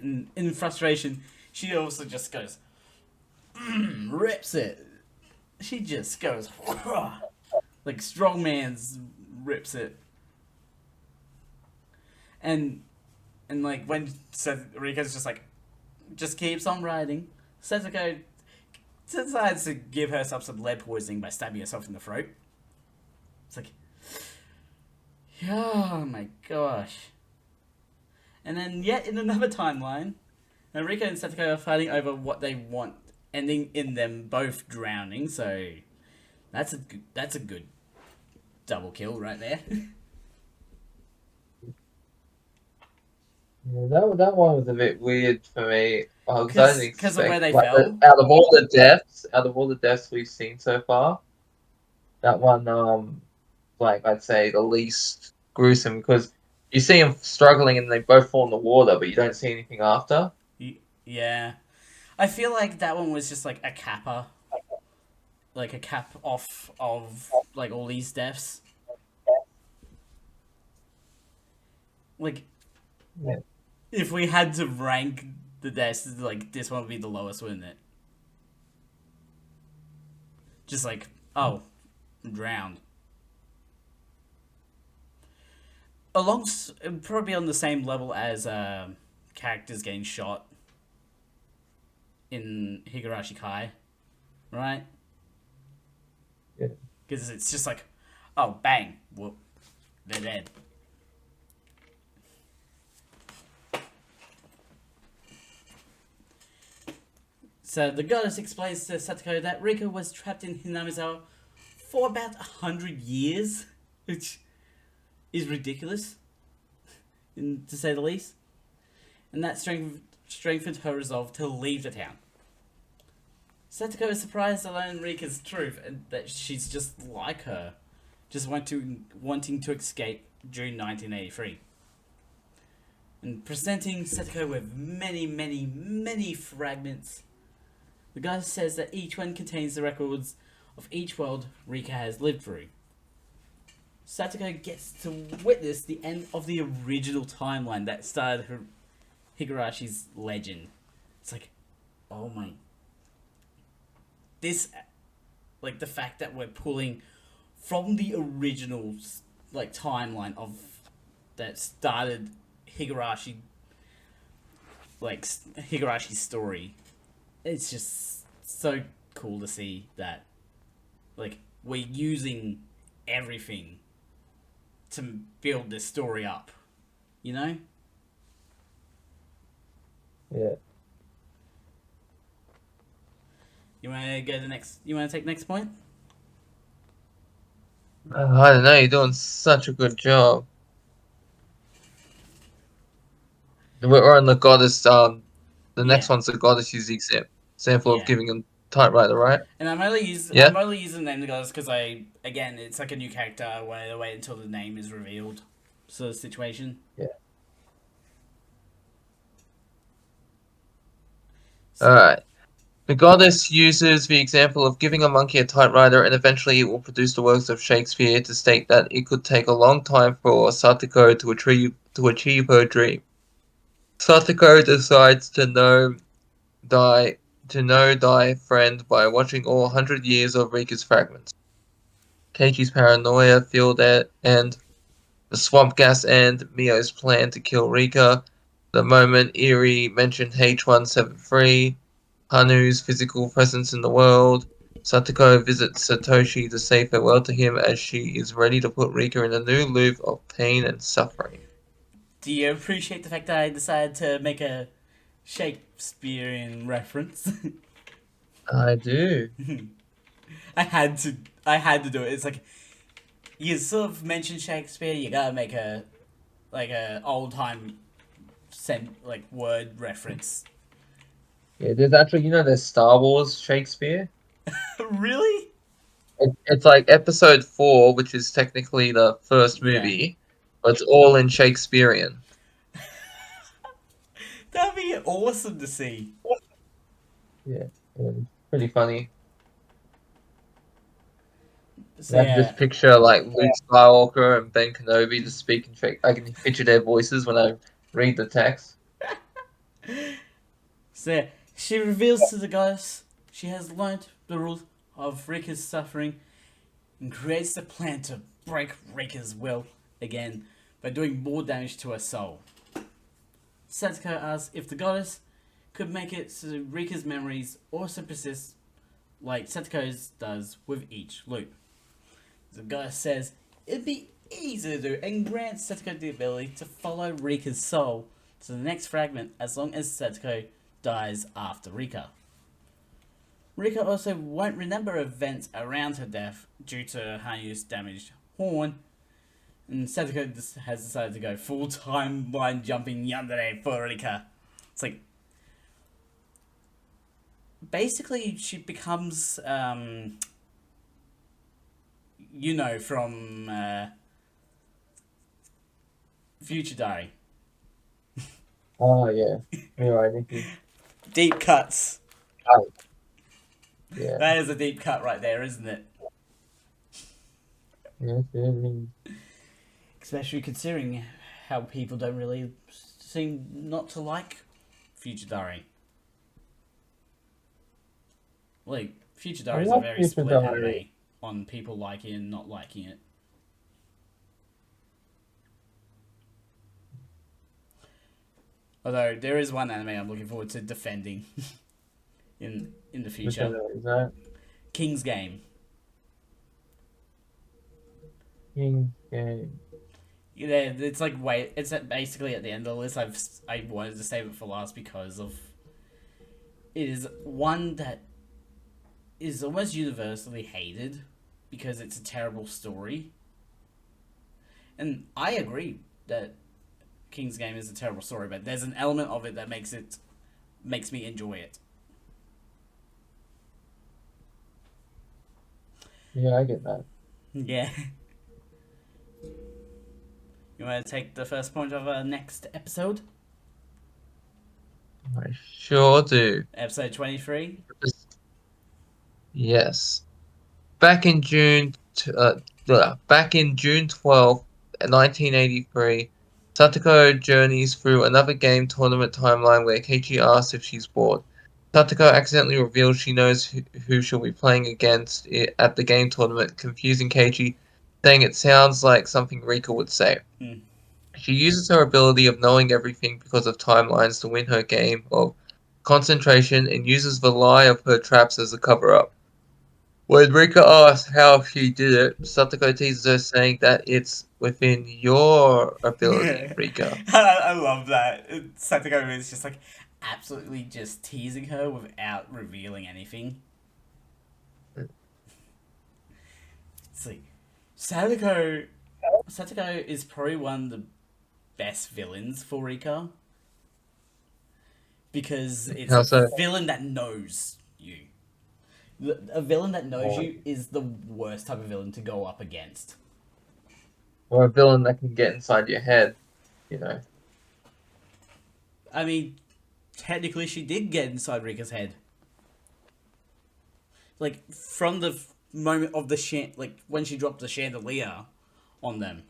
And in frustration, she also just goes, rips it. She just goes, like strongman's rips it. And like when Rika's just like, just keeps on writing, Satoko decides to give herself some lead poisoning by stabbing herself in the throat. It's like, oh my gosh. And then yet in another timeline, Rika and Satoko are fighting over what they want, ending in them both drowning. So that's a good double kill right there. Yeah, that one was a bit weird for me. Because I didn't Because of where expect, they like, fell. out of all the deaths we've seen so far, that one, like I'd say the least gruesome because you see them struggling and they both fall in the water, but you don't see anything after. Yeah, I feel like that one was just like a capper, like a cap off of like all these deaths. Like, Yeah. if we had to rank the deaths, like this one would be the lowest, wouldn't it? Just like, oh, drowned. Probably on the same level as characters getting shot in Higurashi Kai, right? Yeah. Because it's just like, oh, bang, whoop, they're dead. So the goddess explains to Satoko that Rika was trapped in Hinamizawa for about 100 years, which is ridiculous, to say the least. And that strengthened her resolve to leave the town. Satoko is surprised to learn Rika's truth and that she's just like her, just wanting to escape during 1983. And presenting Satoko with many, many, many fragments, the goddess says that each one contains the records of each world Rika has lived through. Satoko gets to witness the end of the original timeline that started Higurashi's legend. It's like, oh my. This, like the fact that we're pulling from the original, like, timeline of that started Higurashi like Higurashi's story, it's just so cool to see that like we're using everything to build this story up. You know? Yeah. You want to go the next? You want to take next point? I don't know. You're doing such a good job. We're on the goddess. The Yeah, next one's the goddess use the example of yeah. giving a typewriter, right? And Yeah. I'm only using the name of the goddess because again it's like a new character. I wanted to wait until the name is revealed, sort of situation. Yeah. So, All right. The goddess uses the example of giving a monkey a typewriter, and eventually it will produce the works of Shakespeare to state that it could take a long time for Satoko to achieve her dream. Satoko decides die to know thy friend by watching all 100 years of Rika's fragments. Keiichi's paranoia fueled it, and the swamp gas and Mio's plan to kill Rika. The moment Eri mentioned H173, Hanu's physical presence in the world. Satoko visits Satoshi to say farewell to him as she is ready to put Rika in a new loop of pain and suffering. do you appreciate the fact that I decided to make a Shakespearean reference? I do. I had to. I had to do it. It's like you sort of mention Shakespeare. You gotta make a old time like word reference. Yeah, there's actually, there's Star Wars Shakespeare. Really? It's like episode 4, which is technically the first Yeah. movie, but it's all in Shakespearean. That'd be awesome to see. Yeah, pretty funny. So I can yeah. just picture like Luke Skywalker and Ben Kenobi just speaking Shakespeare. I can picture their voices when I read the text. So yeah. She reveals to the goddess she has learnt the rules of Rika's suffering and creates the plan to break Rika's will again by doing more damage to her soul. Satoko asks if the goddess could make it so Rika's memories also persist like Satoko's does with each loop. The goddess says it'd be easy to do and grants Satoko the ability to follow Rika's soul to the next fragment as long as Satoko dies after Rika. Rika also won't remember events around her death due to Hanu's damaged horn, and Satoko has decided to go full timeline jumping yandere for Rika. It's like basically she becomes from Future Diary. Oh yeah, you're right, Nikki. Deep cuts. Oh, yeah, That is a deep cut right there, isn't it? yes, it is. Especially considering how people don't really seem not to like Future Diary. Like, Future I Diary is a love very Future split Diary. anime on people liking it and not liking it. Although there is one anime I'm looking forward to defending in the Which one future. is that? King's Game. King Game. Yeah, it's like wait, it's basically at the end of the list. I wanted to save it for last because of it is one that is almost universally hated because it's a terrible story. And I agree that King's Game is a terrible story, but there's an element of it that makes me enjoy it. Yeah, I get that. Yeah. You want to take the first point of our next episode? I sure do. Episode 23? Yes. Back in June, back in June 12th, 1983, Satoko journeys through another game tournament timeline where Keiichi asks if she's bored. Satoko accidentally reveals she knows who she'll be playing against at the game tournament, confusing Keiichi, saying it sounds like something Rika would say. Hmm. She uses her ability of knowing everything because of timelines to win her game of concentration and uses the lie of her traps as a cover-up. When Rika asks how she did it, Satoko teases her saying that it's within your ability, Rika. I love that. Satoko is just like absolutely just teasing her without revealing anything. See, Satoko. Satoko is probably one of the best villains for Rika because it's How a so? villain that knows you. A villain that knows Or, you is the worst type of villain to go up against. or a villain that can get inside your head, you know. I mean, technically, she did get inside Rika's head. Like from the moment of the like when she dropped the chandelier on them,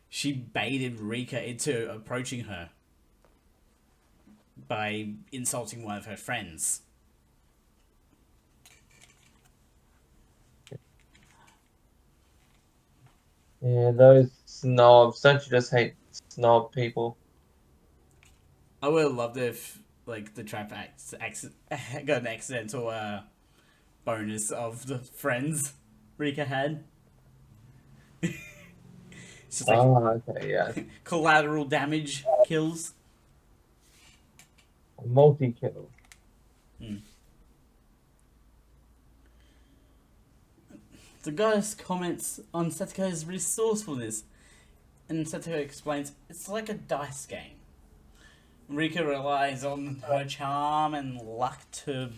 she baited Rika into approaching her by insulting one of her friends. Yeah, those snobs. Don't you just hate snob people? I would have loved if like the trap got an accidental bonus of the friends Rika had. It's just like Oh, okay, yeah. collateral damage kills. Multi-kill. Mm. The ghost comments on Satoko's resourcefulness, and Satoko explains it's like a dice game. Rika relies on her charm and luck to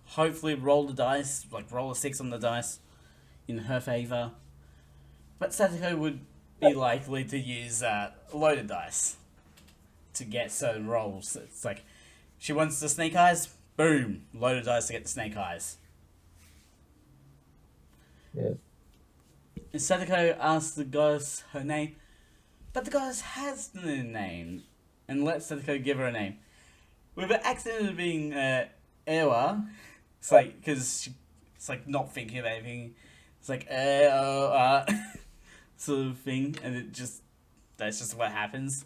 hopefully roll the dice, like roll a 6 on the dice in her favor. But Satoko would be likely to use loaded dice to get certain rolls. It's like she wants the snake eyes, boom, loaded dice to get the snake eyes. Yeah. And Satoko asks the goddess her name, but the goddess has no name, and lets Satoko give her a name. With an accident of being Ewa, it's like, because it's like not thinking of anything. It's like, sort of thing, and that's just what happens.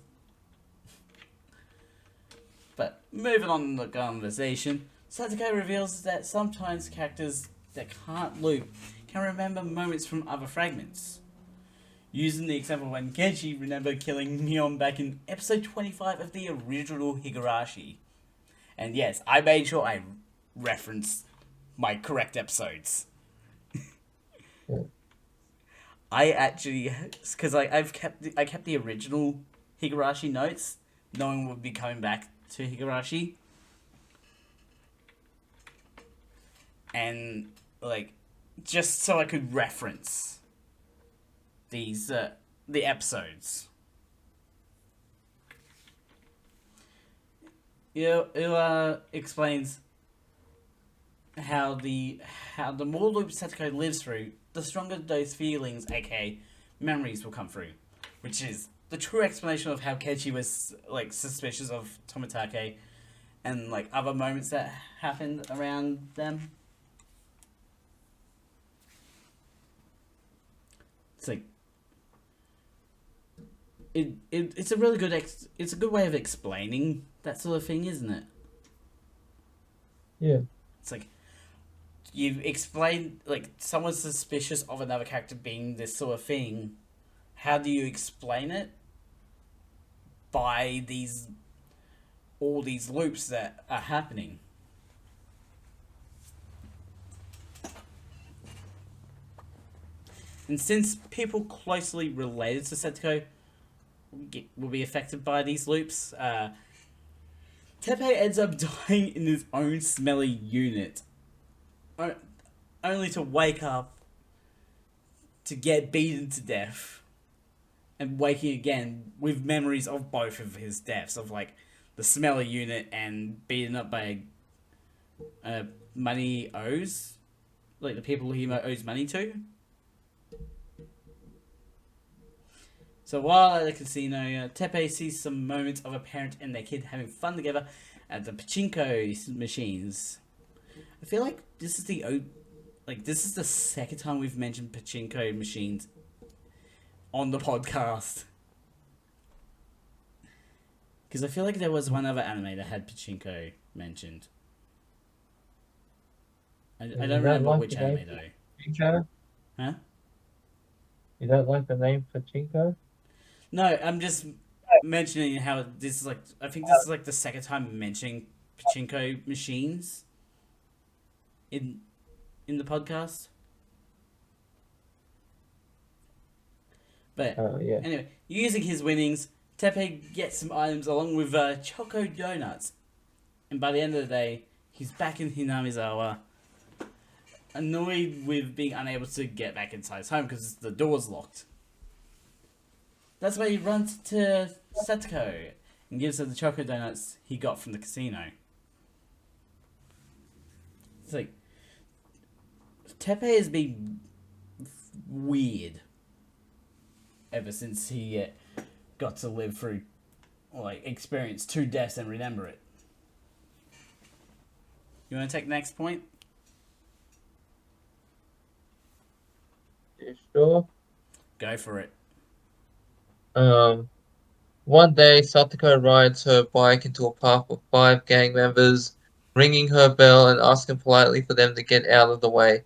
But moving on in the conversation, Satoko reveals that sometimes characters that can't loop can remember moments from other fragments. Using the example when Genji remembered killing Mion back in episode 25 of the original Higurashi. And yes, I made sure I referenced my correct episodes. Yeah. I actually, because I kept the original Higurashi notes, knowing we'll be coming back to Higurashi, and like just so I could reference these the episodes. It explains how the more loops Satoko lives through, the stronger those feelings, aka memories, will come through, which is the true explanation of how Kechi was like suspicious of Tomitake and like other moments that happened around them. It's like it's a really good it's a good way of explaining that sort of thing, isn't it? Yeah. It's like you explain like someone's suspicious of another character being this sort of thing. How do you explain it? By all these loops that are happening. And since people closely related to Setsuko will be affected by these loops, Teppei ends up dying in his own smelly unit, only to wake up to get beaten to death, and waking again with memories of both of his deaths, of like the smelly unit and beaten up by money owes, like the people he owes money to. So while at the casino, Teppei sees some moments of a parent and their kid having fun together at the pachinko machines. I feel like this is the second time we've mentioned pachinko machines on the podcast. Because I feel like there was one other anime that had pachinko mentioned. I You don't don't remember like which the name anime though. Pachinko? Huh? You don't like the name Pachinko? No, I'm just mentioning how this is like. I think this is like the second time mentioning pachinko machines in the podcast. But Oh yeah. anyway, using his winnings, Tepe gets some items along with Choco Donuts. And by the end of the day, he's back in Hinamizawa, annoyed with being unable to get back inside his home because the door's locked. That's why he runs to Satoko and gives her the Choco Donuts he got from the casino. It's like, Tepe has been weird ever since he got to live through, like, experience 2 deaths and remember it. You want to take the next point? You sure? Go for it. Um, One day Satoko rides her bike into a park with 5 gang members, ringing her bell and asking politely for them to get out of the way.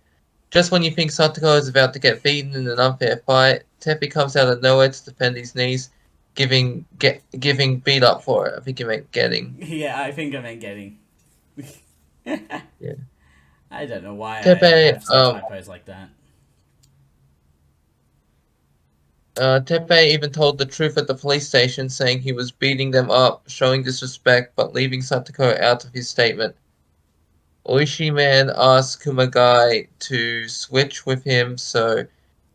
Just when you think Satoko is about to get beaten in an unfair fight, Teppy comes out of nowhere to defend his niece, giving beat up for it. I think you meant getting. Yeah, I think I meant getting. Yeah. I don't know why I Tepe, have some typos like that. Tepe even told the truth at the police station, saying he was beating them up, showing disrespect, but leaving Satoko out of his statement. Oishi Man asks Kumagai to switch with him so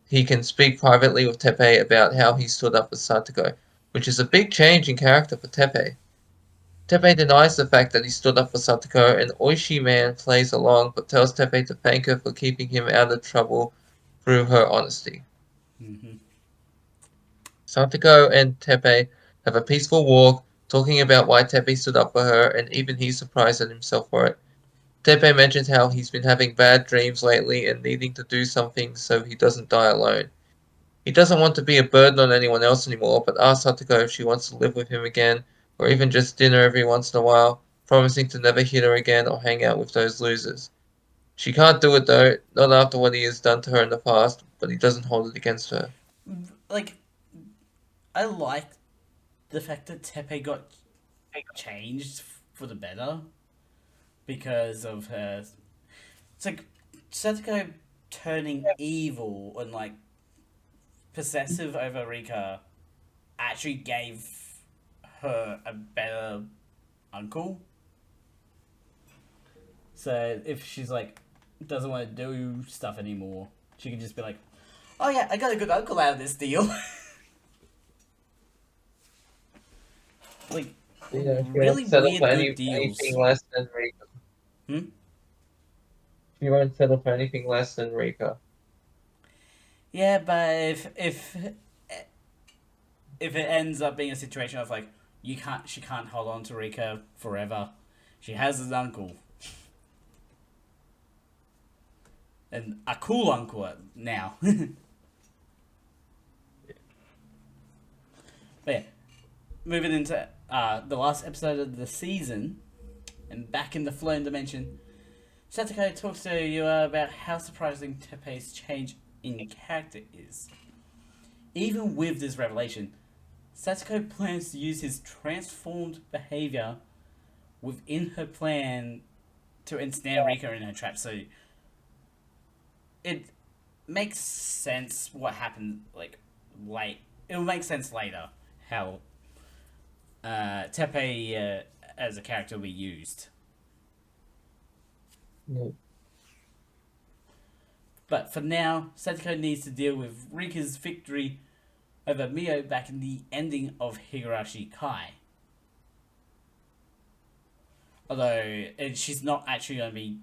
he can speak privately with Tepe about how he stood up for Satoko, which is a big change in character for Tepe. Tepe denies the fact that he stood up for Satoko, and Oishi Man plays along but tells Tepe to thank her for keeping him out of trouble through her honesty. Mm-hmm. Satoko and Tepe have a peaceful walk, talking about why Tepe stood up for her, and even he's surprised at himself for it. Tepe mentions how he's been having bad dreams lately and needing to do something so he doesn't die alone. He doesn't want to be a burden on anyone else anymore, but asks Satoko if she wants to live with him again, or even just dinner every once in a while, promising to never hit her again or hang out with those losers. She can't do it though, not after what he has done to her in the past, but he doesn't hold it against her. Like, I like the fact that Tepe got changed for the better because of her. It's like Satoko turning evil and like possessive over Rika actually gave her a better uncle. So if she's like doesn't want to do stuff anymore, she can just be like, "Oh yeah, I got a good uncle out of this deal." Like Yeah, she really won't settle for weird good anything deals. less than Rika. Hmm? She won't settle for anything less than Rika. Yeah, but if it ends up being a situation of like she can't hold on to Rika forever. She has an uncle. And a cool uncle now. But yeah, moving into the last episode of the season, and back in the flown dimension, Satoko talks to you about how surprising Tepe's change in character is. Even with this revelation, Satoko plans to use his transformed behavior within her plan to ensnare Rika in her trap. So it makes sense what happened like late. It will make sense later how Tepe as a character will be used. Yeah. But for now, Satoko needs to deal with Rika's victory over Mio back in the ending of Higurashi Kai. Although she's not actually going to be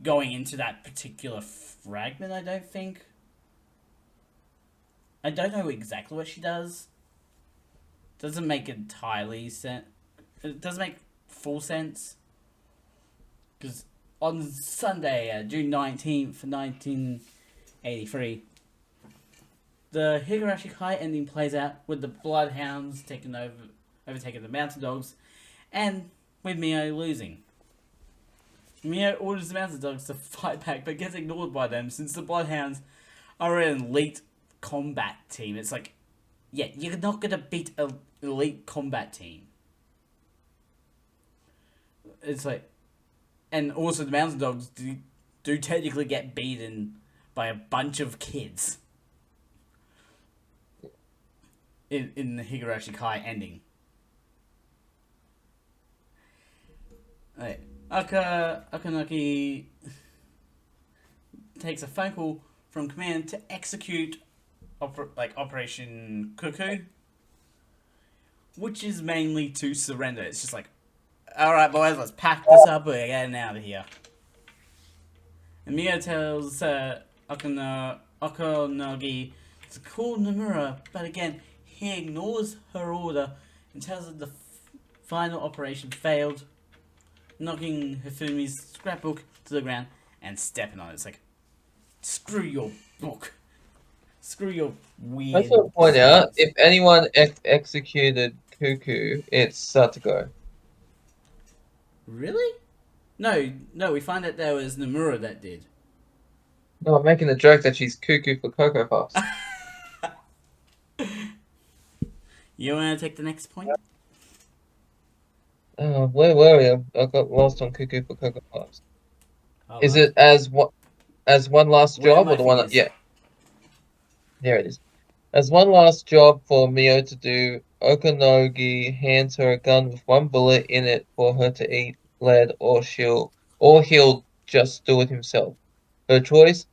going into that particular fragment, I don't think. I don't know exactly what she does. Doesn't make entirely sense. It doesn't make full sense. Because on Sunday, June 19th, 1983, the Higurashi Kai ending plays out with the Bloodhounds taking over overtaken the mountain dogs, and with Mio losing. Mio orders the mountain dogs to fight back, but gets ignored by them since the Bloodhounds are an elite combat team. It's like, yeah, you're not gonna beat an elite combat team. It's like, and also the mountain dogs do technically get beaten by a bunch of kids in the Higurashi Kai ending. Right. Akanaki takes a phone call from command to execute Operation Cuckoo, which is mainly to surrender. It's just like, alright boys, let's pack this up, we're getting out of here. And Mio tells Akanagi to call Nomura, but again, he ignores her order and tells her the final operation failed, knocking Hifumi's scrapbook to the ground and stepping on it. It's like, screw your book. Screw your weird... I just want to point out, if anyone executed Cuckoo, it's Satoko. Really? No, we find out there was Nomura that did. No, I'm making the joke that she's cuckoo for Cocoa Puffs. You want to take the next point? Where were we? I got lost on Cuckoo for Cocoa Puffs. Is on. it as one last Where job my or the one? fingers? Yeah, there it is. As one last job for Mio to do, Okanogi hands her a gun with one bullet in it for her to eat, lead, or he'll just do it himself. Her choice.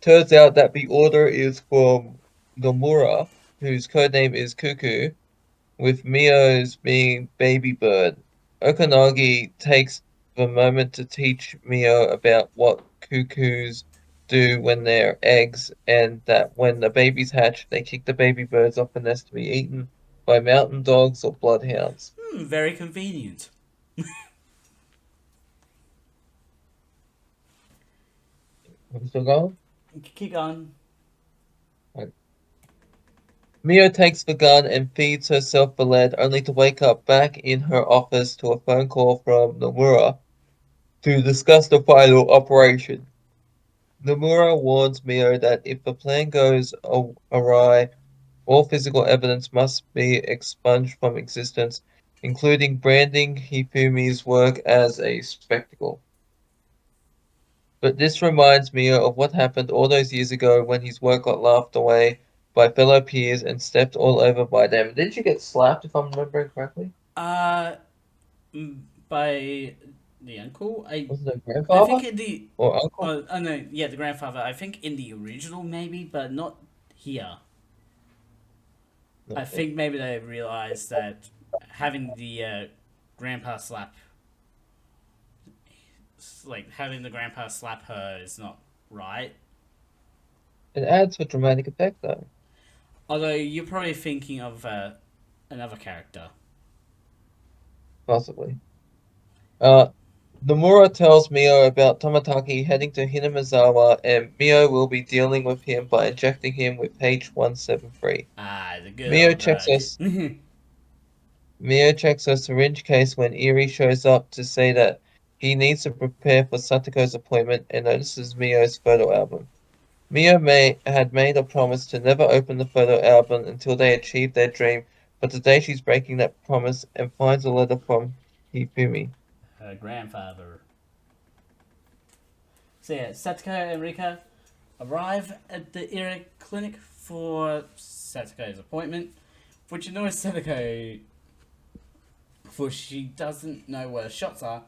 Turns out that the order is from Nomura, whose codename is Cuckoo, with Mio's being Baby Bird. Okanagi takes the moment to teach Mio about what cuckoos do when they're eggs, and that when the babies hatch, they kick the baby birds off the nest to be eaten by mountain dogs or bloodhounds. Very convenient. Are we still going? Keep going. Mio takes the gun and feeds herself the lead, only to wake up back in her office to a phone call from Nomura to discuss the final operation. Nomura warns Mio that if the plan goes awry, all physical evidence must be expunged from existence, including branding Hifumi's work as a spectacle. But this reminds Mio of what happened all those years ago when his work got laughed away by fellow peers and stepped all over by them. Didn't you get slapped, if I'm remembering correctly? By the uncle? Was it a I grandfather think in the... or uncle? no, yeah, the grandfather. I think in the original maybe, but not here. No. I think maybe they realized that having the grandpa slap... Like, having the grandpa slap her is not right. It adds for dramatic effect, though. Although, you're probably thinking of another character. Possibly. Nomura tells Mio about Tomataki heading to Hinamizawa, and Mio will be dealing with him by injecting him with H173. The good Mio old checks drug. us. Mio checks her syringe case when Eri shows up to say that he needs to prepare for Satoko's appointment and notices Mio's photo album. Mio had made a promise to never open the photo album until they achieved their dream, but today she's breaking that promise and finds a letter from Hifumi. Her grandfather. So yeah, Satoko and Rika arrive at the Eri clinic for Satoko's appointment, which annoys Satoko, for she doesn't know where the shots are.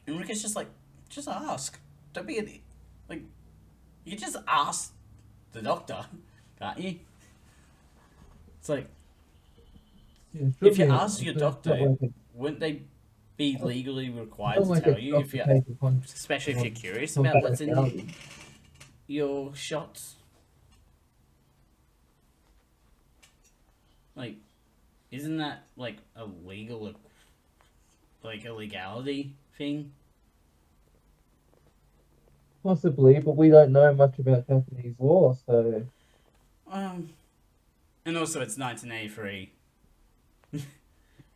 And Rika's just like, just ask. Don't be an... Like, you can just ask the doctor, can't you? It's like, if you ask your doctor, wouldn't they be legally required to tell you, especially if you're curious about what's in your shots? Like, isn't that like a illegality thing? Possibly, but we don't know much about Japanese law, so... And also it's 1983.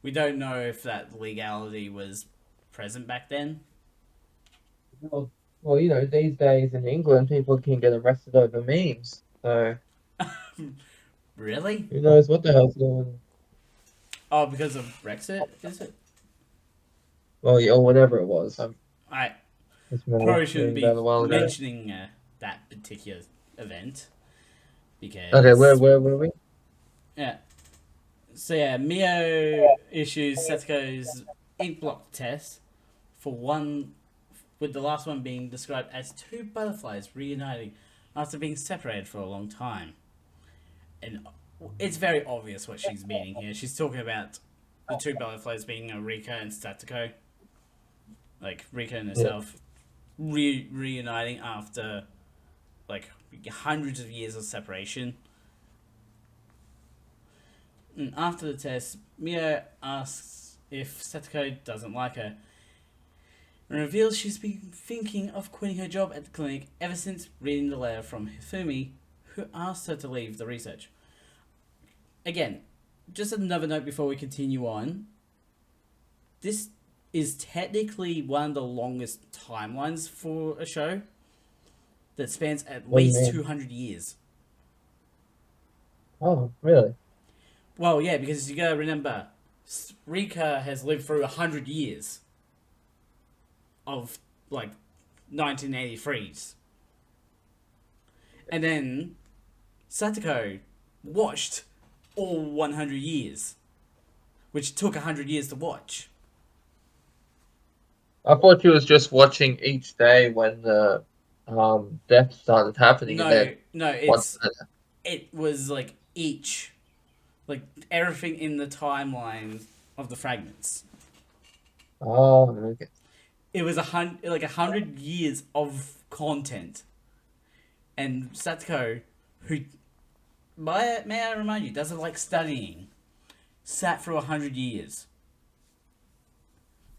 We don't know if that legality was present back then. Well, you know, these days in England, people can get arrested over memes. So Really? who knows what the hell's going on? Oh, because of Brexit, is it? Well, yeah, or whatever it was. I Just remember probably shouldn't reading that be a while ago. mentioning that particular event Okay, because where were we? yeah. So yeah, Mio issues Setsuko's ink block test for one, with the last one being described as two butterflies reuniting after being separated for a long time. And it's very obvious what she's meaning here. She's talking about the two butterflies being Rika and Satsuko. Like Rika and Yeah. herself reuniting after like hundreds of years of separation. And after the test, Mio asks if Satsuko doesn't like her and reveals she's been thinking of quitting her job at the clinic ever since reading the letter from Hifumi, who asked her to leave the research. Again, just another note before we continue on. This is technically one of the longest timelines for a show that spans at What do you least mean? 200 years. Oh, really? Well, yeah, because you gotta remember, Rika has lived through 100 years of, like, 1983s. And then Satoko watched all 100 years, which took 100 years to watch. I thought you was just watching each day when the death started happening, and then No, once. it was like each, like everything in the timeline of the fragments. Oh, okay. It was 100 years of content, and Satoko, who may I remind you, doesn't like studying, sat through 100 years.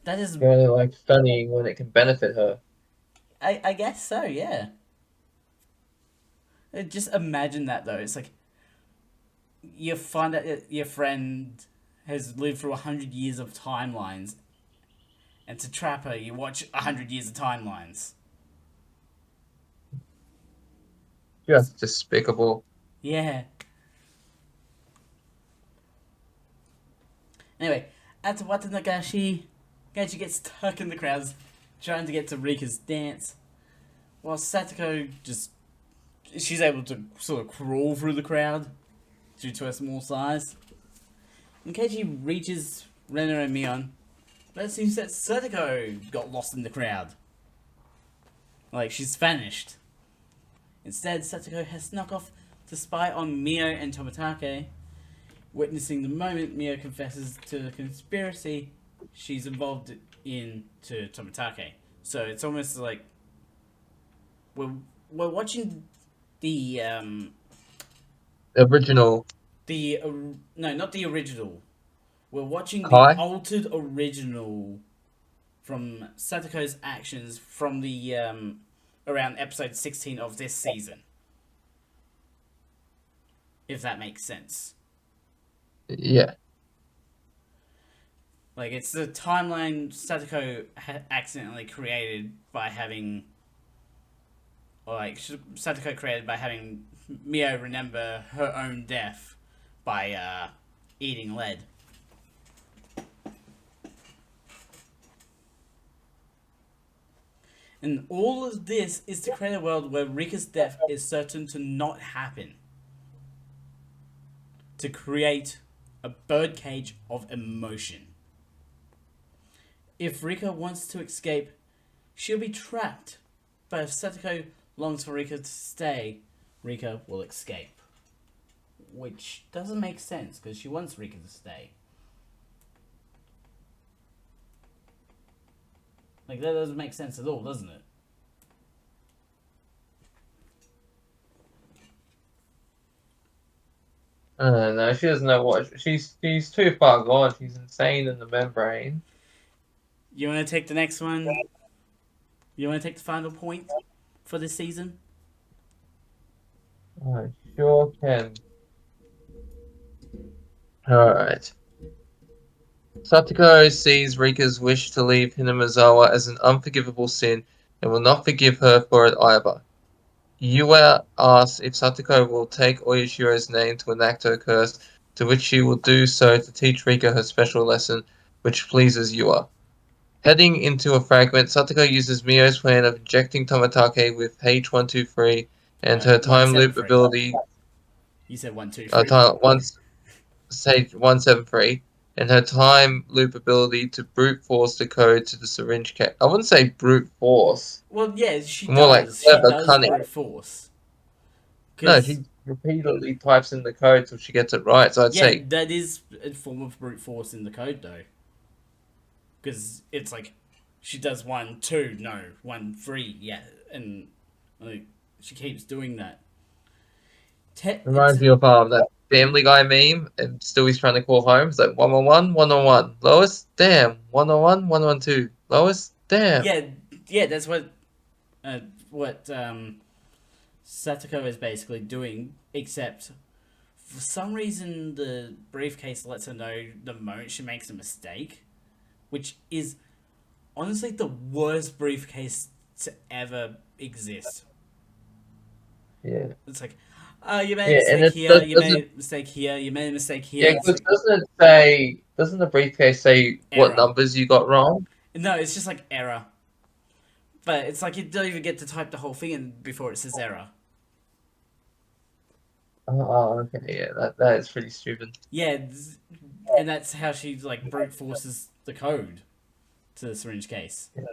That is, Really like studying when it can benefit her. I guess so, yeah. Just imagine that though. It's like you find that your friend has lived through 100 years of timelines, and to trap her, you watch 100 years of timelines. Just despicable. Yeah. Anyway, at Watanagashi, Genji gets stuck in the crowds trying to get to Rika's dance, while Satoko just, she's able to sort of crawl through the crowd due to her small size. And Keiji reaches Rena and Mion, but it seems that Satoko got lost in the crowd. Like, she's vanished. Instead, Satoko has snuck off to spy on Mio and Tomitake. Witnessing the moment Mio confesses to the conspiracy she's involved in to Tomitake. So it's almost like we're watching the Original no, not the original. We're watching the Kai? altered original from Satoko's actions from the around episode 16 of this season. If that makes sense. Yeah. Like, it's the timeline Satoko accidentally created by having, or like Satoko created by having Mio remember her own death by eating lead. And all of this is to create a world where Rika's death is certain to not happen. To create a birdcage of emotion. If Rika wants to escape, she'll be trapped. But if Satoko longs for Rika to stay, Rika will escape. Which doesn't make sense, because she wants Rika to stay. Like, that doesn't make sense at all, doesn't it? I don't know. She doesn't know what she's too far gone. She's insane in the membrane. You want to take the next one? You want to take the final point for this season? I sure can. All right. Satoko sees Rika's wish to leave Hinamizawa as an unforgivable sin and will not forgive her for it either. Yua asks if Satoko will take Oyashiro's name to enact her curse, to which she will do so to teach Rika her special lesson, which pleases Yua. Heading into a fragment, Satoko uses Mio's plan of injecting Tomatake with H123 and her time loop 173. ability, You said 123. once Sage 173, and her time loop ability to brute force the code to the syringe case. I wouldn't say brute force, Well, yeah, she more like does. She clever does cunning. brute force. No, Because, she repeatedly types in the code till she gets it right. So I'd yeah, say, that is a form of brute force in the code, though. Because it's like, she does 1, 2, no, 1, 3, yeah. And, like, she keeps doing that. reminds me of that Family Guy meme, and still he's trying to call home. It's like 111, 101. Lois, damn. 101, 112. Lois, damn. Yeah, yeah, that's what Satoko is basically doing, except for some reason the briefcase lets her know the moment she makes a mistake, which is honestly the worst briefcase to ever exist. Yeah. It's like, you made a Yeah, and mistake it here, you doesn't. made a mistake here, you made a mistake Yeah, here. It's because like doesn't the briefcase say what error. numbers you got wrong? No, it's just like error. But it's like you don't even get to type the whole thing in before it says error. Okay, yeah, that is pretty stupid. Yeah, and that's how she like brute forces the code to the syringe case. Yeah.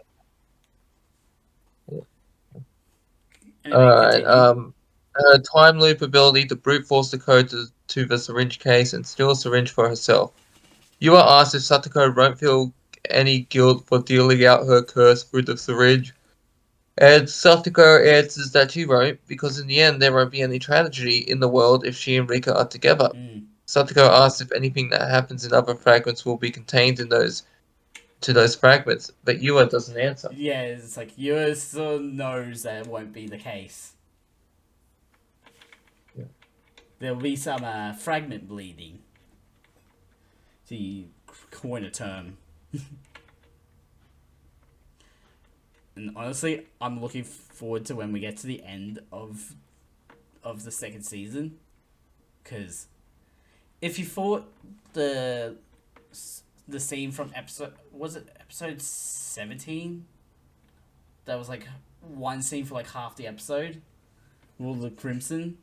Anyway, Alright, continue. her time loop ability to brute force the code to the syringe case and steal a syringe for herself. You are asked if Satoko won't feel any guilt for dealing out her curse through the syringe, and Satoko answers that she won't, because in the end there won't be any tragedy in the world if she and Rika are together. Mm. Satoko asks if anything that happens in other fragments will be contained in those fragments, but Yua doesn't answer. Yeah, it's like you still knows that it won't be the case. Yeah. There'll be some fragment bleeding. To coin a term. And honestly, I'm looking forward to when we get to the end of the second season, because if you thought the scene from episode 17, that was like one scene for like half the episode, World of Crimson.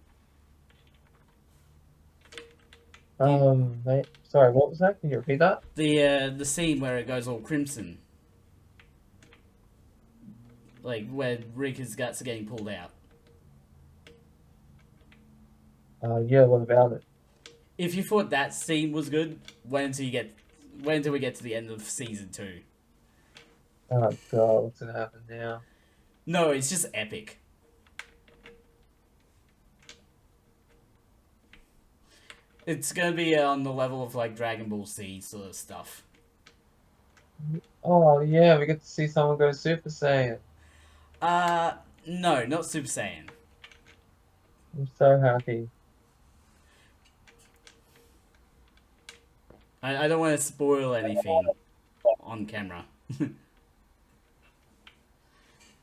Mate, sorry, what was that? Can you repeat that? The scene where it goes all crimson, like where Rika's guts are getting pulled out. Yeah, what about it? If you thought that scene was good, wait until we get to the end of season 2. Oh god, what's gonna happen now? No, it's just epic. It's gonna be on the level of like Dragon Ball Z sort of stuff. Oh yeah, we get to see someone go Super Saiyan. Uh, no, not Super Saiyan. I'm so happy. I don't want to spoil anything on camera.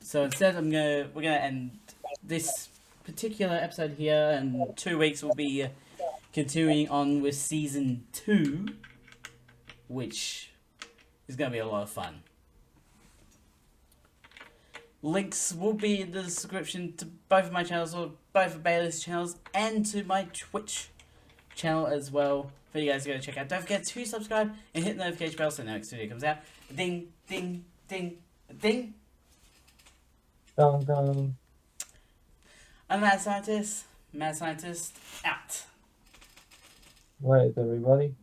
So instead, we're gonna end this particular episode here, and 2 weeks we'll be continuing on with season 2, which is gonna be a lot of fun. Links will be in the description to both of my channels, or both of Bailey's channels, and to my Twitch channel as well, for you guys to go check out. Don't forget to subscribe and hit the notification bell so the next video comes out. Ding, ding, ding, ding. Dum dum. I'm Mad Scientist. Mad Scientist out. Wait, everybody.